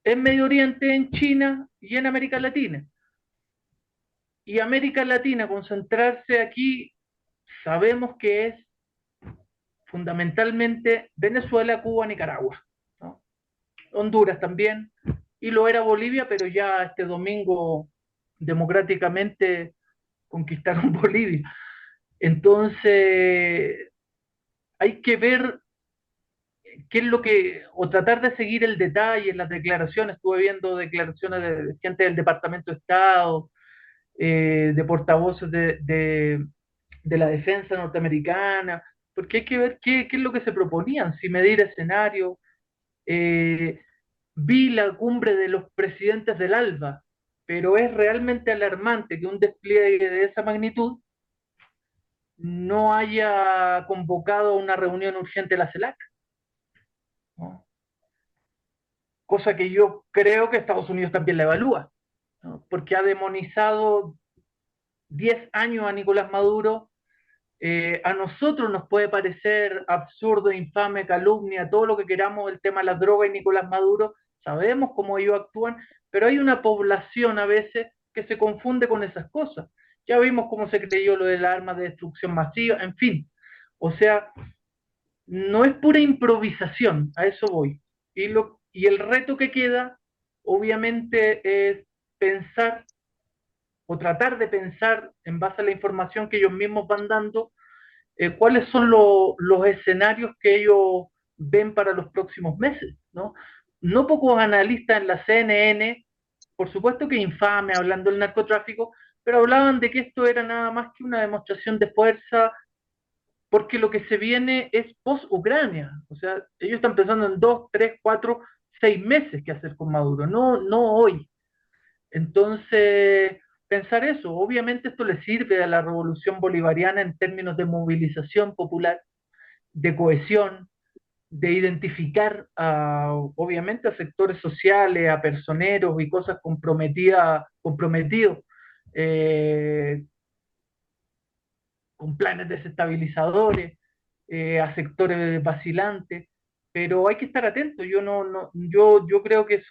en Medio Oriente, en China y en América Latina. Y América Latina, concentrarse aquí, sabemos que es fundamentalmente Venezuela, Cuba, Nicaragua, ¿no? Honduras también, y lo era Bolivia, pero ya este domingo democráticamente conquistaron Bolivia. Entonces, hay que ver qué es lo que, o tratar de seguir el detalle en las declaraciones. Estuve viendo declaraciones de gente del Departamento de Estado, de portavoces de la defensa norteamericana, porque hay que ver qué es lo que se proponían, si medir escenario. Eh, Vi la cumbre de los presidentes del ALBA, pero es realmente alarmante que un despliegue de esa magnitud no haya convocado una reunión urgente de la CELAC, ¿no? Cosa que yo creo que Estados Unidos también la evalúa, ¿no? Porque ha demonizado 10 años a Nicolás Maduro. A nosotros nos puede parecer absurdo, infame, calumnia, todo lo que queramos el tema de las drogas y Nicolás Maduro, sabemos cómo ellos actúan, pero hay una población a veces que se confunde con esas cosas. Ya vimos cómo se creyó lo del arma de destrucción masiva, en fin. O sea, no es pura improvisación, a eso voy. Y el reto que queda, obviamente, es pensar o tratar de pensar en base a la información que ellos mismos van dando, cuáles son los escenarios que ellos ven para los próximos meses, ¿no? No pocos analistas en la CNN, por supuesto que infame, hablando del narcotráfico, pero hablaban de que esto era nada más que una demostración de fuerza, porque lo que se viene es post-Ucrania. O sea, ellos están pensando en 2, 3, 4, 6 meses que hacer con Maduro, no hoy. Entonces, pensar eso, obviamente esto le sirve a la revolución bolivariana en términos de movilización popular, de cohesión, de identificar obviamente a sectores sociales, a personeros y cosas comprometidos eh, con planes desestabilizadores, a sectores vacilantes, pero hay que estar atentos. Yo creo que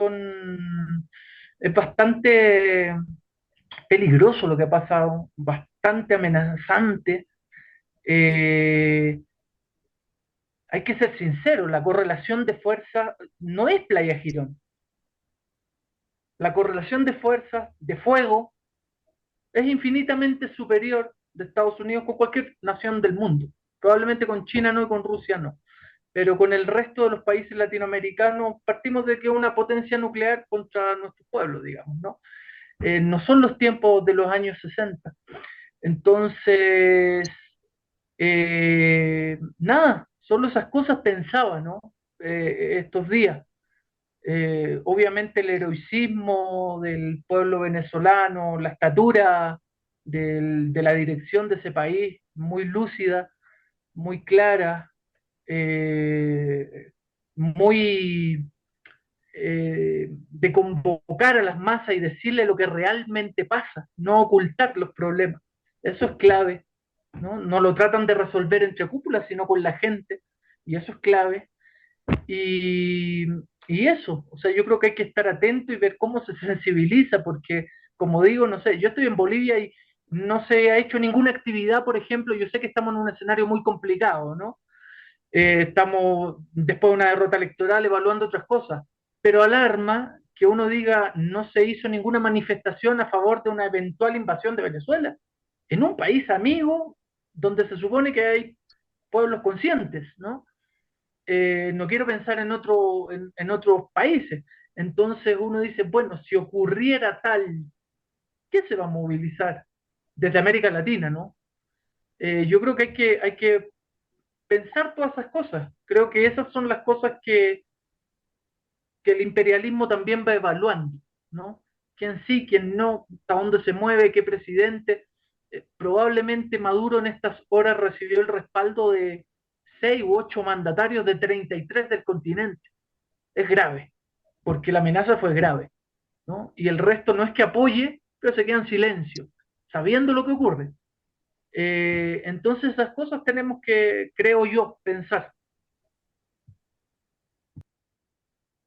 es bastante peligroso lo que ha pasado, bastante amenazante. Eh, Hay que ser sincero, la correlación de fuerza no es Playa Girón. La correlación de fuerza, de fuego, es infinitamente superior de Estados Unidos con cualquier nación del mundo. Probablemente con China no y con Rusia no. Pero con el resto de los países latinoamericanos partimos de que es una potencia nuclear contra nuestro pueblo, digamos, ¿no? No son los tiempos de los años 60. Entonces, nada, solo esas cosas pensaba, ¿no? Estos días. Obviamente el heroicismo del pueblo venezolano, la estatura de la dirección de ese país, muy lúcida, muy clara, muy, de convocar a las masas y decirle lo que realmente pasa, no ocultar los problemas. Eso es clave, ¿no? No lo tratan de resolver entre cúpulas, sino con la gente, y eso es clave. Y, y eso, o sea, yo creo que hay que estar atento y ver cómo se sensibiliza, porque, como digo, no sé, yo estoy en Bolivia y no se ha hecho ninguna actividad, por ejemplo, yo sé que estamos en un escenario muy complicado, ¿no? Estamos, después de una derrota electoral, evaluando otras cosas, pero alarma que uno diga no se hizo ninguna manifestación a favor de una eventual invasión de Venezuela, en un país amigo donde se supone que hay pueblos conscientes, ¿no? No quiero pensar en otros países. Entonces uno dice, bueno, si ocurriera tal, ¿qué se va a movilizar? Desde América Latina, ¿no? Yo creo que hay que pensar todas esas cosas. Creo que esas son las cosas que el imperialismo también va evaluando, ¿no? Quién sí, quién no, hasta dónde se mueve, qué presidente. Probablemente Maduro en estas horas recibió el respaldo de 6 u 8 mandatarios de 33 del continente. Es grave, porque la amenaza fue grave, ¿no? Y el resto no es que apoye, pero se queda en silencio, sabiendo lo que ocurre. Entonces esas cosas tenemos que, creo yo, pensar.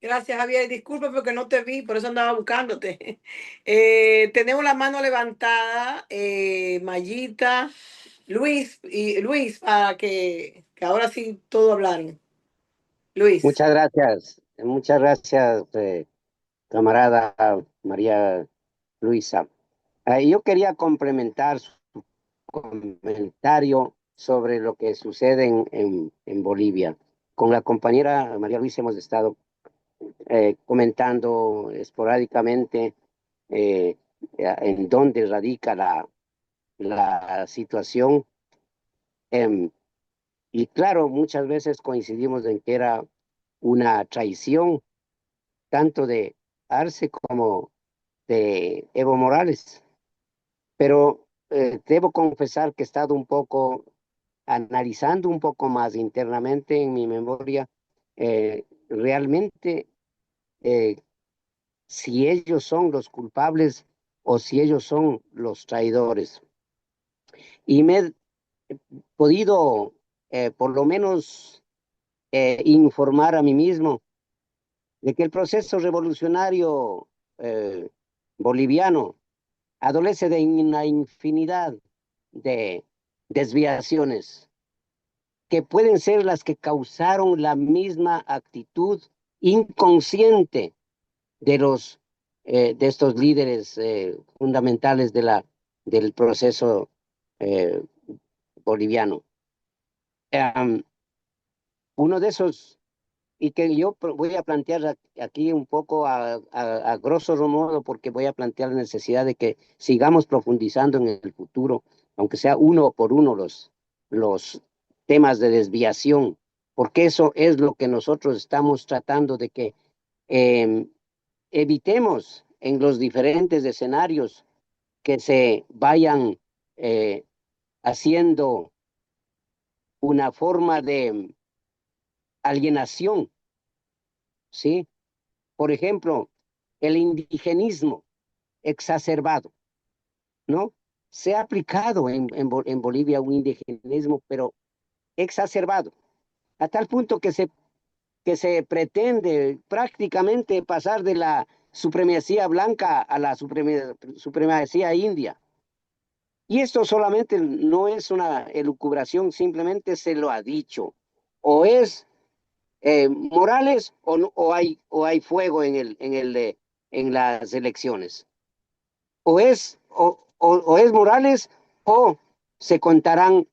Gracias, Javier. Disculpa porque no te vi, por eso andaba buscándote. Tenemos la mano levantada, Mayita, Luis, y Luis, para que ahora sí todo hablaron. Luis. Muchas gracias, camarada María Luisa. Yo quería complementar su comentario sobre lo que sucede en Bolivia. Con la compañera María Luisa hemos estado comentando esporádicamente en dónde radica la situación. Y claro, muchas veces coincidimos en que era una traición tanto de Arce como de Evo Morales. Pero debo confesar que he estado un poco analizando un poco más internamente en mi memoria realmente eh, si ellos son los culpables o si ellos son los traidores. Y me he podido por lo menos informar a mí mismo de que el proceso revolucionario boliviano adolece de una infinidad de desviaciones que pueden ser las que causaron la misma actitud inconsciente de estos líderes fundamentales del proceso boliviano. Uno de esos, y que yo voy a plantear aquí un poco a grosso modo, porque voy a plantear la necesidad de que sigamos profundizando en el futuro, aunque sea uno por uno los temas de desviación, porque eso es lo que nosotros estamos tratando de que evitemos en los diferentes escenarios que se vayan haciendo una forma de alienación, ¿sí? Por ejemplo, el indigenismo exacerbado, ¿no? Se ha aplicado en Bolivia un indigenismo, pero exacerbado, a tal punto que se pretende prácticamente pasar de la supremacía blanca a la supremacía india. Y esto solamente no es una elucubración, simplemente se lo ha dicho. O es Morales o hay fuego en las elecciones. O es Morales o se contarán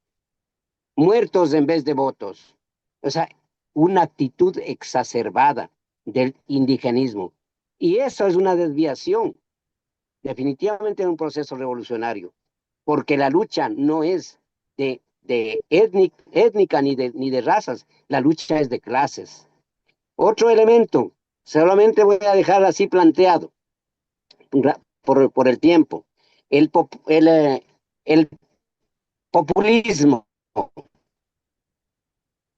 muertos en vez de votos. O sea, una actitud exacerbada del indigenismo. Y eso es una desviación, definitivamente, de un proceso revolucionario, porque la lucha no es de étnica ni de razas, la lucha es de clases. Otro elemento, solamente voy a dejar así planteado por el tiempo, el populismo.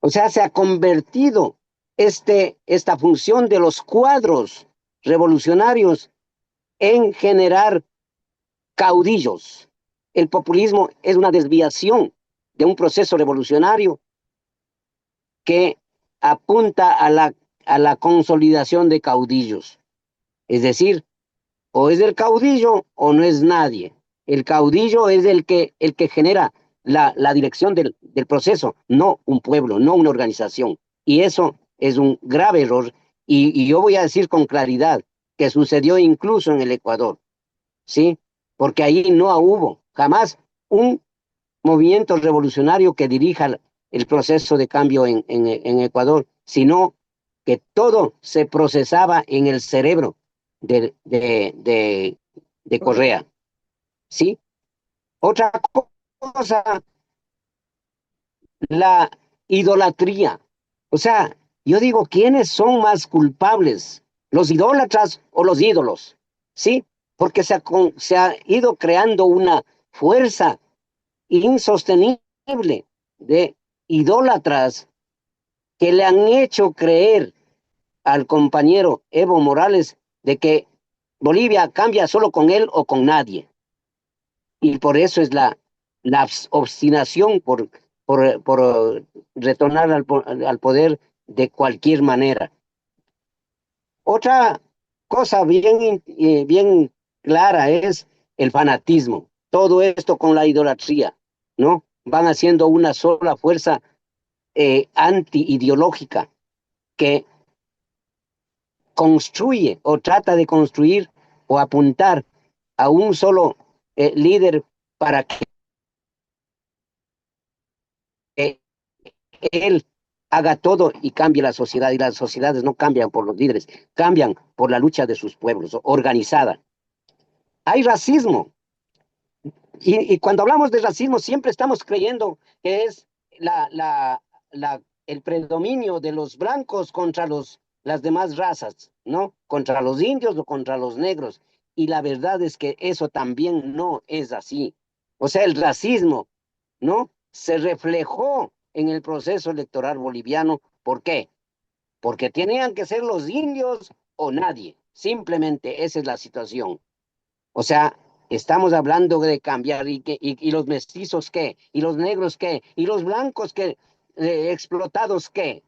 O sea, se ha convertido esta función de los cuadros revolucionarios en generar caudillos. El populismo es una desviación de un proceso revolucionario que apunta a la consolidación de caudillos. Es decir, o es el caudillo o no es nadie. El caudillo es el que genera la dirección del proceso, no un pueblo, no una organización. Y eso es un grave error. Y yo voy a decir con claridad que sucedió incluso en el Ecuador, ¿sí? Porque ahí no hubo jamás un movimiento revolucionario que dirija el proceso de cambio en Ecuador, sino que todo se procesaba en el cerebro de Correa, ¿sí? Otra cosa, la idolatría. O sea, yo digo, ¿quiénes son más culpables? ¿Los idólatras o los ídolos? ¿Sí? Porque se ha ido creando una fuerza insostenible de idólatras que le han hecho creer al compañero Evo Morales de que Bolivia cambia solo con él o con nadie. Y por eso es la obstinación por retornar al poder de cualquier manera. Otra cosa bien clara es el fanatismo. Todo esto con la idolatría, ¿no? Van haciendo una sola fuerza anti-ideológica que construye o trata de construir o apuntar a un solo líder para que él haga todo y cambie la sociedad. Y las sociedades no cambian por los líderes, cambian por la lucha de sus pueblos, organizada. Hay racismo. Y cuando hablamos de racismo siempre estamos creyendo que es el predominio de los blancos contra las demás razas, ¿no? Contra los indios o contra los negros. Y la verdad es que eso también no es así. O sea, el racismo, ¿no? Se reflejó en el proceso electoral boliviano. ¿Por qué? Porque tenían que ser los indios o nadie. Simplemente esa es la situación. O sea, estamos hablando de cambiar y los mestizos qué, y los negros qué, y los blancos qué, explotados qué.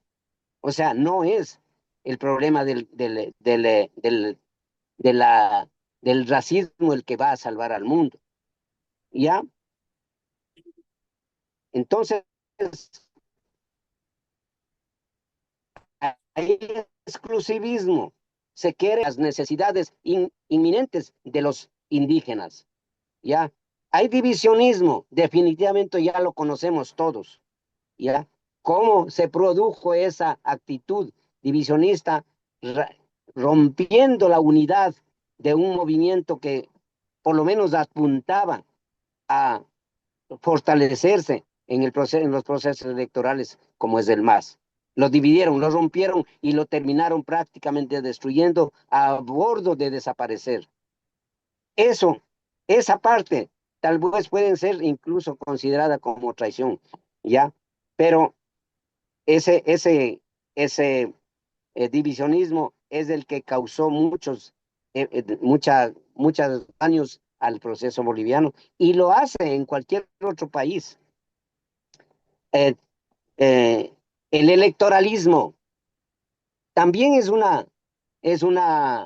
O sea, no es el problema del racismo el que va a salvar al mundo. ¿Ya? Entonces, hay exclusivismo. Se quiere las necesidades inminentes de los indígenas. ¿Ya? Hay divisionismo, definitivamente ya lo conocemos todos, ¿ya? ¿Cómo se produjo esa actitud divisionista rompiendo la unidad de un movimiento que por lo menos apuntaba a fortalecerse en los procesos electorales como es el MAS? Lo dividieron, lo rompieron y lo terminaron prácticamente destruyendo a bordo de desaparecer. Esa parte, tal vez pueden ser incluso considerada como traición, ¿ya? Pero ese divisionismo es el que causó muchos daños al proceso boliviano y lo hace en cualquier otro país. El electoralismo también es una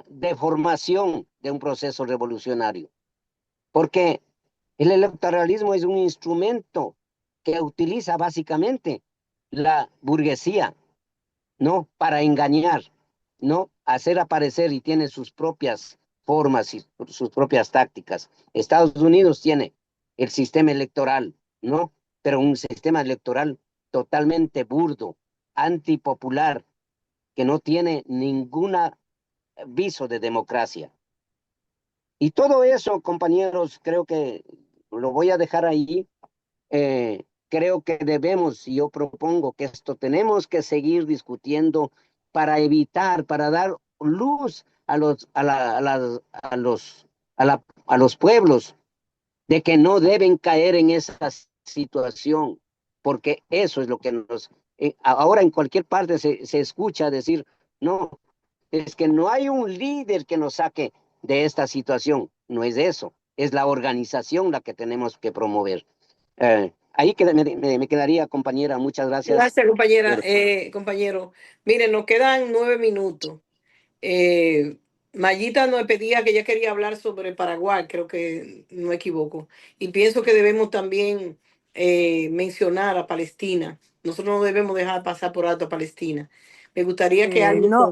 deformación de un proceso revolucionario. Porque el electoralismo es un instrumento que utiliza básicamente la burguesía, ¿no? Para engañar, ¿no? Hacer aparecer y tiene sus propias formas y sus propias tácticas. Estados Unidos tiene el sistema electoral, ¿no? Pero un sistema electoral totalmente burdo, antipopular, que no tiene ningún viso de democracia. Y todo eso, compañeros, creo que lo voy a dejar ahí. Creo que debemos, y yo propongo que esto tenemos que seguir discutiendo para evitar, para dar luz a los pueblos de que no deben caer en esa situación, porque eso es lo que ahora en cualquier parte se escucha decir, no, es que no hay un líder que nos saque de esta situación. No es eso, es la organización la que tenemos que promover. Ahí me quedaría, compañera. Muchas gracias. Gracias, compañera. Compañero, miren, nos quedan 9 minutos. Mayita nos pedía que ella quería hablar sobre Paraguay, creo que no me equivoco. Y pienso que debemos también mencionar a Palestina. Nosotros no debemos dejar pasar por alto a Palestina. Me gustaría que alguien... No,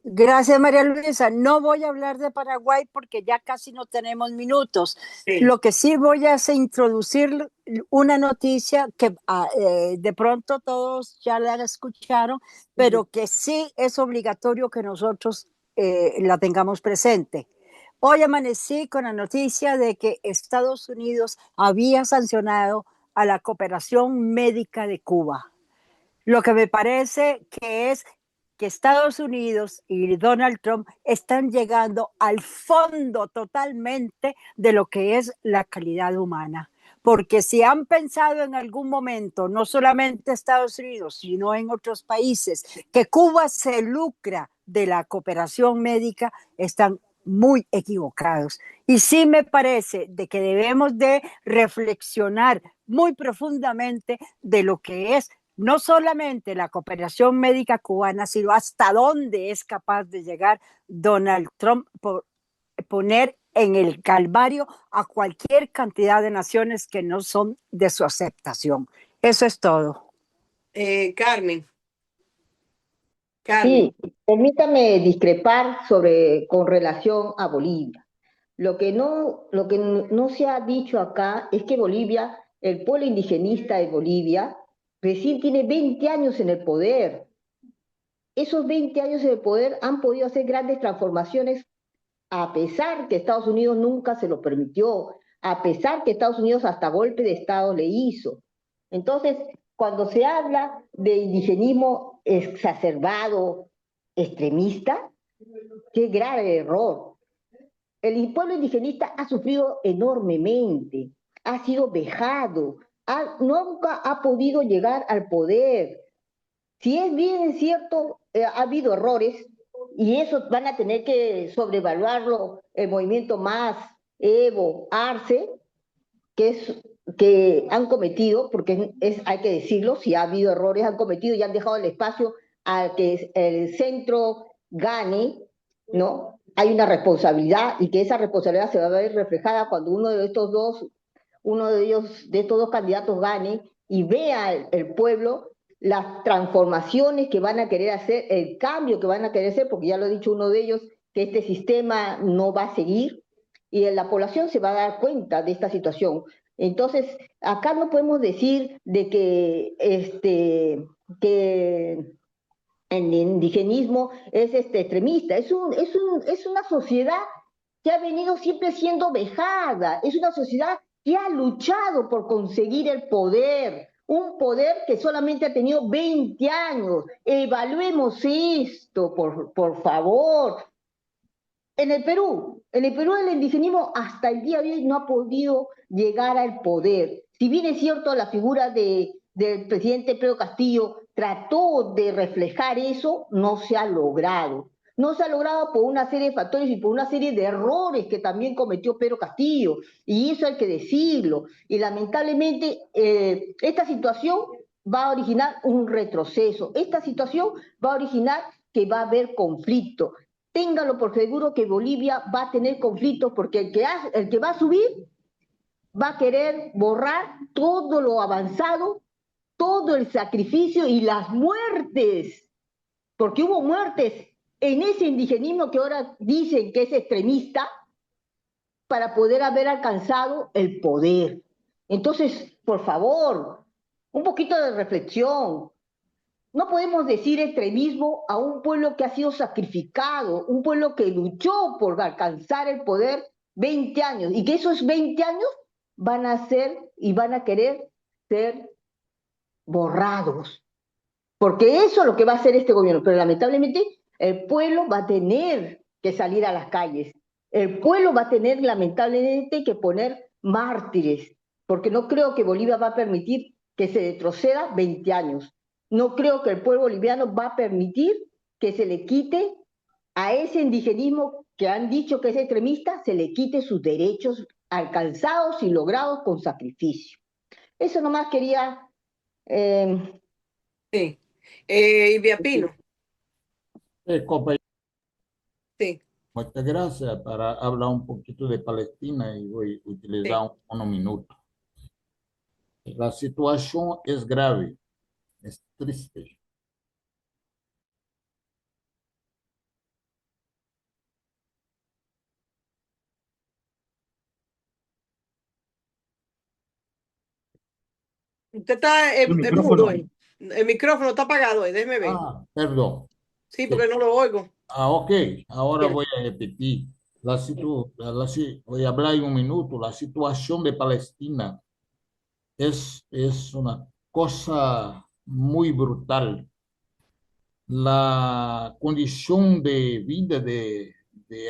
gracias, María Luisa. No voy a hablar de Paraguay porque ya casi no tenemos minutos. Sí. Lo que sí voy a hacer es introducir una noticia que de pronto todos ya la escucharon, pero que sí es obligatorio que nosotros la tengamos presente. Hoy amanecí con la noticia de que Estados Unidos había sancionado a la Cooperación Médica de Cuba. Lo que me parece que es que Estados Unidos y Donald Trump están llegando al fondo totalmente de lo que es la calidad humana. Porque si han pensado en algún momento, no solamente Estados Unidos, sino en otros países, que Cuba se lucra de la cooperación médica, están muy equivocados. Y sí me parece de que debemos de reflexionar muy profundamente de lo que es no solamente la cooperación médica cubana, sino hasta dónde es capaz de llegar Donald Trump por poner en el calvario a cualquier cantidad de naciones que no son de su aceptación. Eso es todo. Carmen. Sí, permítame discrepar con relación a Bolivia. Lo que no se ha dicho acá es que Bolivia, el pueblo indigenista de Bolivia, recién tiene 20 años en el poder. Esos 20 años en el poder han podido hacer grandes transformaciones a pesar que Estados Unidos nunca se lo permitió, a pesar que Estados Unidos hasta golpe de Estado le hizo. Entonces, cuando se habla de indigenismo exacerbado, extremista, qué grave error. El pueblo indigenista ha sufrido enormemente, ha sido vejado, nunca ha podido llegar al poder. Si es bien cierto, ha habido errores, y eso van a tener que sobrevaluarlo el movimiento MAS, Evo, Arce, que han cometido, porque hay que decirlo, si ha habido errores, han cometido y han dejado el espacio a que el centro gane, ¿no? Hay una responsabilidad y que esa responsabilidad se va a ver reflejada cuando uno de estos dos candidatos gane y vea el pueblo las transformaciones que van a querer hacer, el cambio que van a querer hacer, porque ya lo ha dicho uno de ellos, que este sistema no va a seguir, y la población se va a dar cuenta de esta situación. Entonces, acá no podemos decir de que el indigenismo es extremista, es una sociedad que ha venido siempre siendo vejada, es una sociedad que ha luchado por conseguir el poder, un poder que solamente ha tenido 20 años. Evaluemos esto, por favor. En el Perú el indigenismo hasta el día de hoy no ha podido llegar al poder. Si bien es cierto, la figura del presidente Pedro Castillo trató de reflejar eso, no se ha logrado. No se ha logrado por una serie de factores y por una serie de errores que también cometió Pedro Castillo, y eso hay que decirlo. Y lamentablemente esta situación va a originar un retroceso. Esta situación va a originar que va a haber conflicto. Téngalo por seguro que Bolivia va a tener conflictos, porque el que va a subir va a querer borrar todo lo avanzado, todo el sacrificio y las muertes, porque hubo muertes en ese indigenismo que ahora dicen que es extremista, para poder haber alcanzado el poder. Entonces, por favor, un poquito de reflexión. No podemos decir extremismo a un pueblo que ha sido sacrificado, un pueblo que luchó por alcanzar el poder 20 años, y que esos 20 años van a ser y van a querer ser borrados. Porque eso es lo que va a hacer este gobierno. Pero lamentablemente el pueblo va a tener que salir a las calles. El pueblo va a tener lamentablemente que poner mártires, porque no creo que Bolivia va a permitir que se retroceda 20 años. no creo que el pueblo boliviano va a permitir que se le quite a ese indigenismo que han dicho que es extremista, se le quite sus derechos alcanzados y logrados con sacrificio. Eso nomás quería... Sí. Ilvia Pino. Compañero, Sí, muchas gracias para hablar un poquito de Palestina y voy a utilizar unos minutos. La situación es grave, es triste. usted está El en mudo. micrófono. El micrófono está apagado, déjeme ver. Perdón. Sí, porque no lo oigo. Ok, ahora Bien. voy a repetir. Voy a hablar en un minuto. La situación de Palestina es una cosa muy brutal. La condición de vida de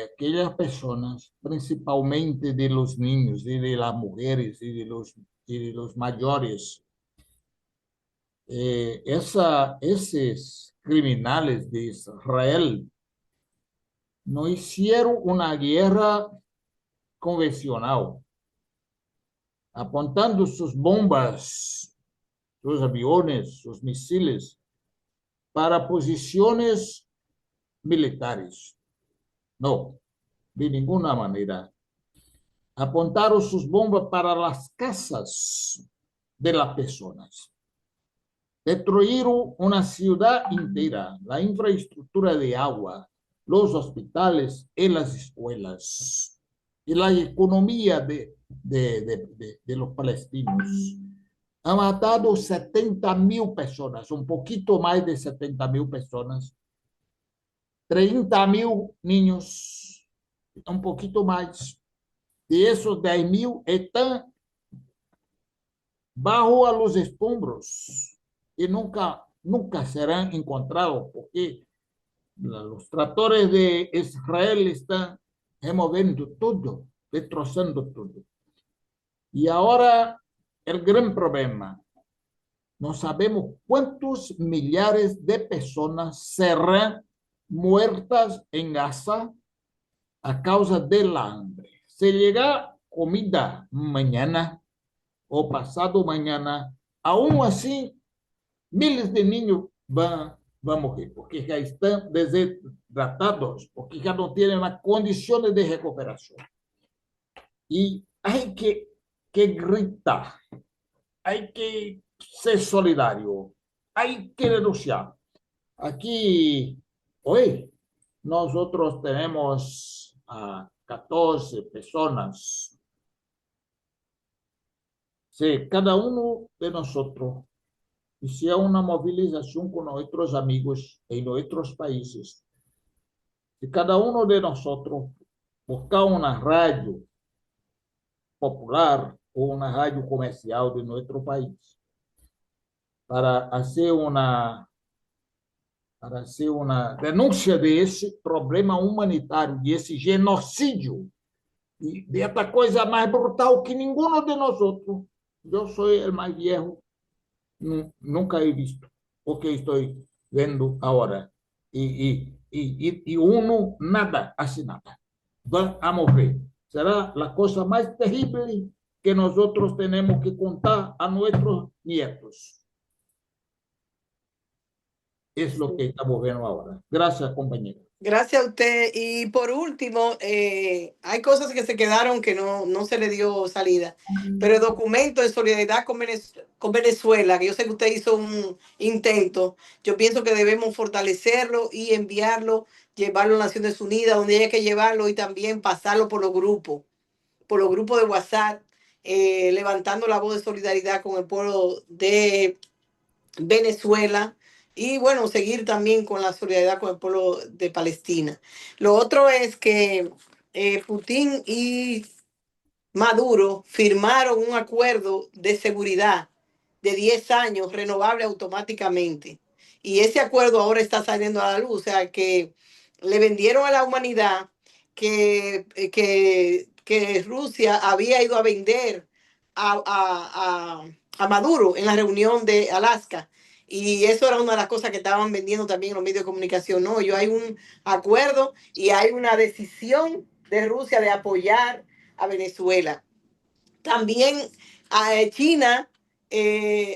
aquellas personas, principalmente de los niños y de las mujeres y de los mayores, esos criminales de Israel no hicieron una guerra convencional, apuntando sus bombas, sus aviones, sus misiles para posiciones militares. No, de ninguna manera. Apuntaron sus bombas para las casas de las personas. Destruyeron una ciudad entera, la infraestructura de agua, los hospitales y las escuelas, y la economía de los palestinos. Ha matado 70.000 personas, un poquito más de 70.000 personas, 30.000 niños, un poquito más. De esos 10.000 están bajo a los escombros y nunca serán encontrados porque los tractores de Israel están removiendo todo, destrozando todo. Y ahora el gran problema, no sabemos cuántos millares de personas serán muertas en Gaza a causa del hambre. Si llega comida mañana o pasado mañana, aún así miles de niños van a morir porque ya están deshidratados, porque ya no tienen las condiciones de recuperación. Y hay que gritar, hay que ser solidario, hay que denunciar. Aquí, hoy, nosotros tenemos a 14 personas. Si cada uno de nosotros hiciera una movilización con nuestros amigos en nuestros países, si cada uno de nosotros buscara una radio popular o una radio comercial de nuestro país para hacer una denúncia de esse problema humanitário, de esse genocídio, e de esta coisa mais brutal que nenhum de nós outros, eu sou o mais viejo, nunca he visto o que estou vendo agora. E uno nada, hace nada. Van a morrer. Será a coisa mais terrível que nós outros temos que contar a nossos nietos. Es lo que estamos viendo ahora. Gracias, compañero. Gracias a usted. Y por último, hay cosas que se quedaron que no se le dio salida. Pero el documento de solidaridad con Venezuela, que yo sé que usted hizo un intento, yo pienso que debemos fortalecerlo y enviarlo, llevarlo a Naciones Unidas, donde haya que llevarlo, y también pasarlo por los grupos de WhatsApp, levantando la voz de solidaridad con el pueblo de Venezuela. Y bueno, seguir también con la solidaridad con el pueblo de Palestina. Lo otro es que Putin y Maduro firmaron un acuerdo de seguridad de 10 años renovable automáticamente. Y ese acuerdo ahora está saliendo a la luz. O sea, que le vendieron a la humanidad que Rusia había ido a vender a Maduro en la reunión de Alaska. Y eso era una de las cosas que estaban vendiendo también en los medios de comunicación. No, hay un acuerdo y hay una decisión de Rusia de apoyar a Venezuela. También China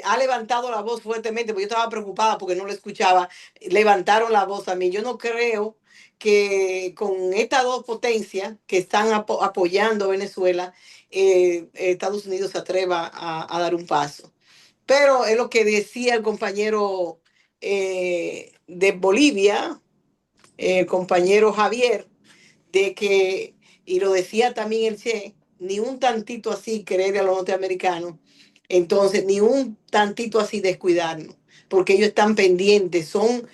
ha levantado la voz fuertemente, porque yo estaba preocupada porque no lo escuchaba. Levantaron la voz a mí. Yo no creo que con estas dos potencias que están apoyando a Venezuela, Estados Unidos se atreva a dar un paso. Pero es lo que decía el compañero de Bolivia, el compañero Javier, de que, y lo decía también el Che, ni un tantito así creer a los norteamericanos, entonces ni un tantito así descuidarnos, porque ellos están pendientes, son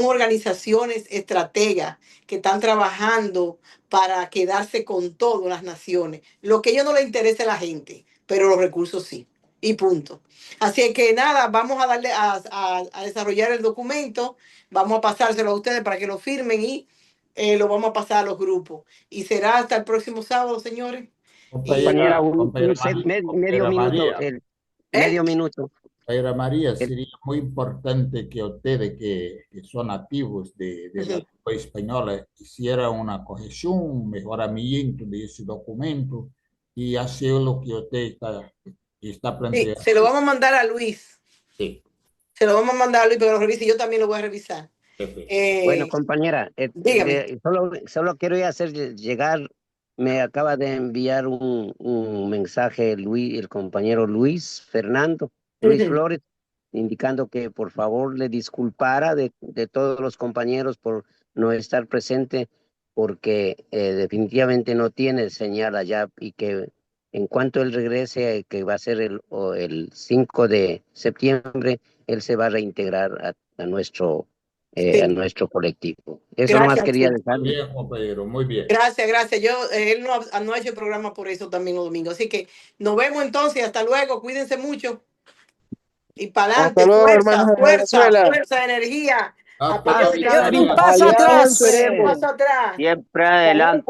organizaciones estrategas que están trabajando para quedarse con todas las naciones. Lo que a ellos no les interesa es la gente, pero los recursos sí, y punto. Así que nada, vamos a darle a desarrollar el documento, vamos a pasárselo a ustedes para que lo firmen y lo vamos a pasar a los grupos. Y será hasta el próximo sábado, señores. Compañera, Compañera medio minuto, María, medio minuto. compañera María, sería muy importante que ustedes que son nativos de la lengua española hicieran una corrección, un mejoramiento de ese documento y hacer lo que usted está Sí, planteando. se lo vamos a mandar a Luis. Sí. Se lo vamos a mandar a Luis, pero lo revise. Yo también lo voy a revisar. Bueno, compañera, dígame. solo quiero hacer llegar, me acaba de enviar un mensaje el compañero Luis Fernando, Luis Flores, indicando que por favor le disculpara de todos los compañeros por no estar presente, porque definitivamente no tiene señal allá y que en cuanto él regrese, que va a ser el 5 de septiembre, él se va a reintegrar a nuestro colectivo. Eso nomás quería dejar. Muy bien, compañero, muy bien. Gracias. Él no ha hecho programa por eso también los domingos. Así que nos vemos entonces. Hasta luego. Cuídense mucho. Y para adelante. Hasta luego, hermanos de Venezuela. Fuerza, energía. Hasta Un paso atrás. Alianza seremos. Paso atrás. Siempre adelante.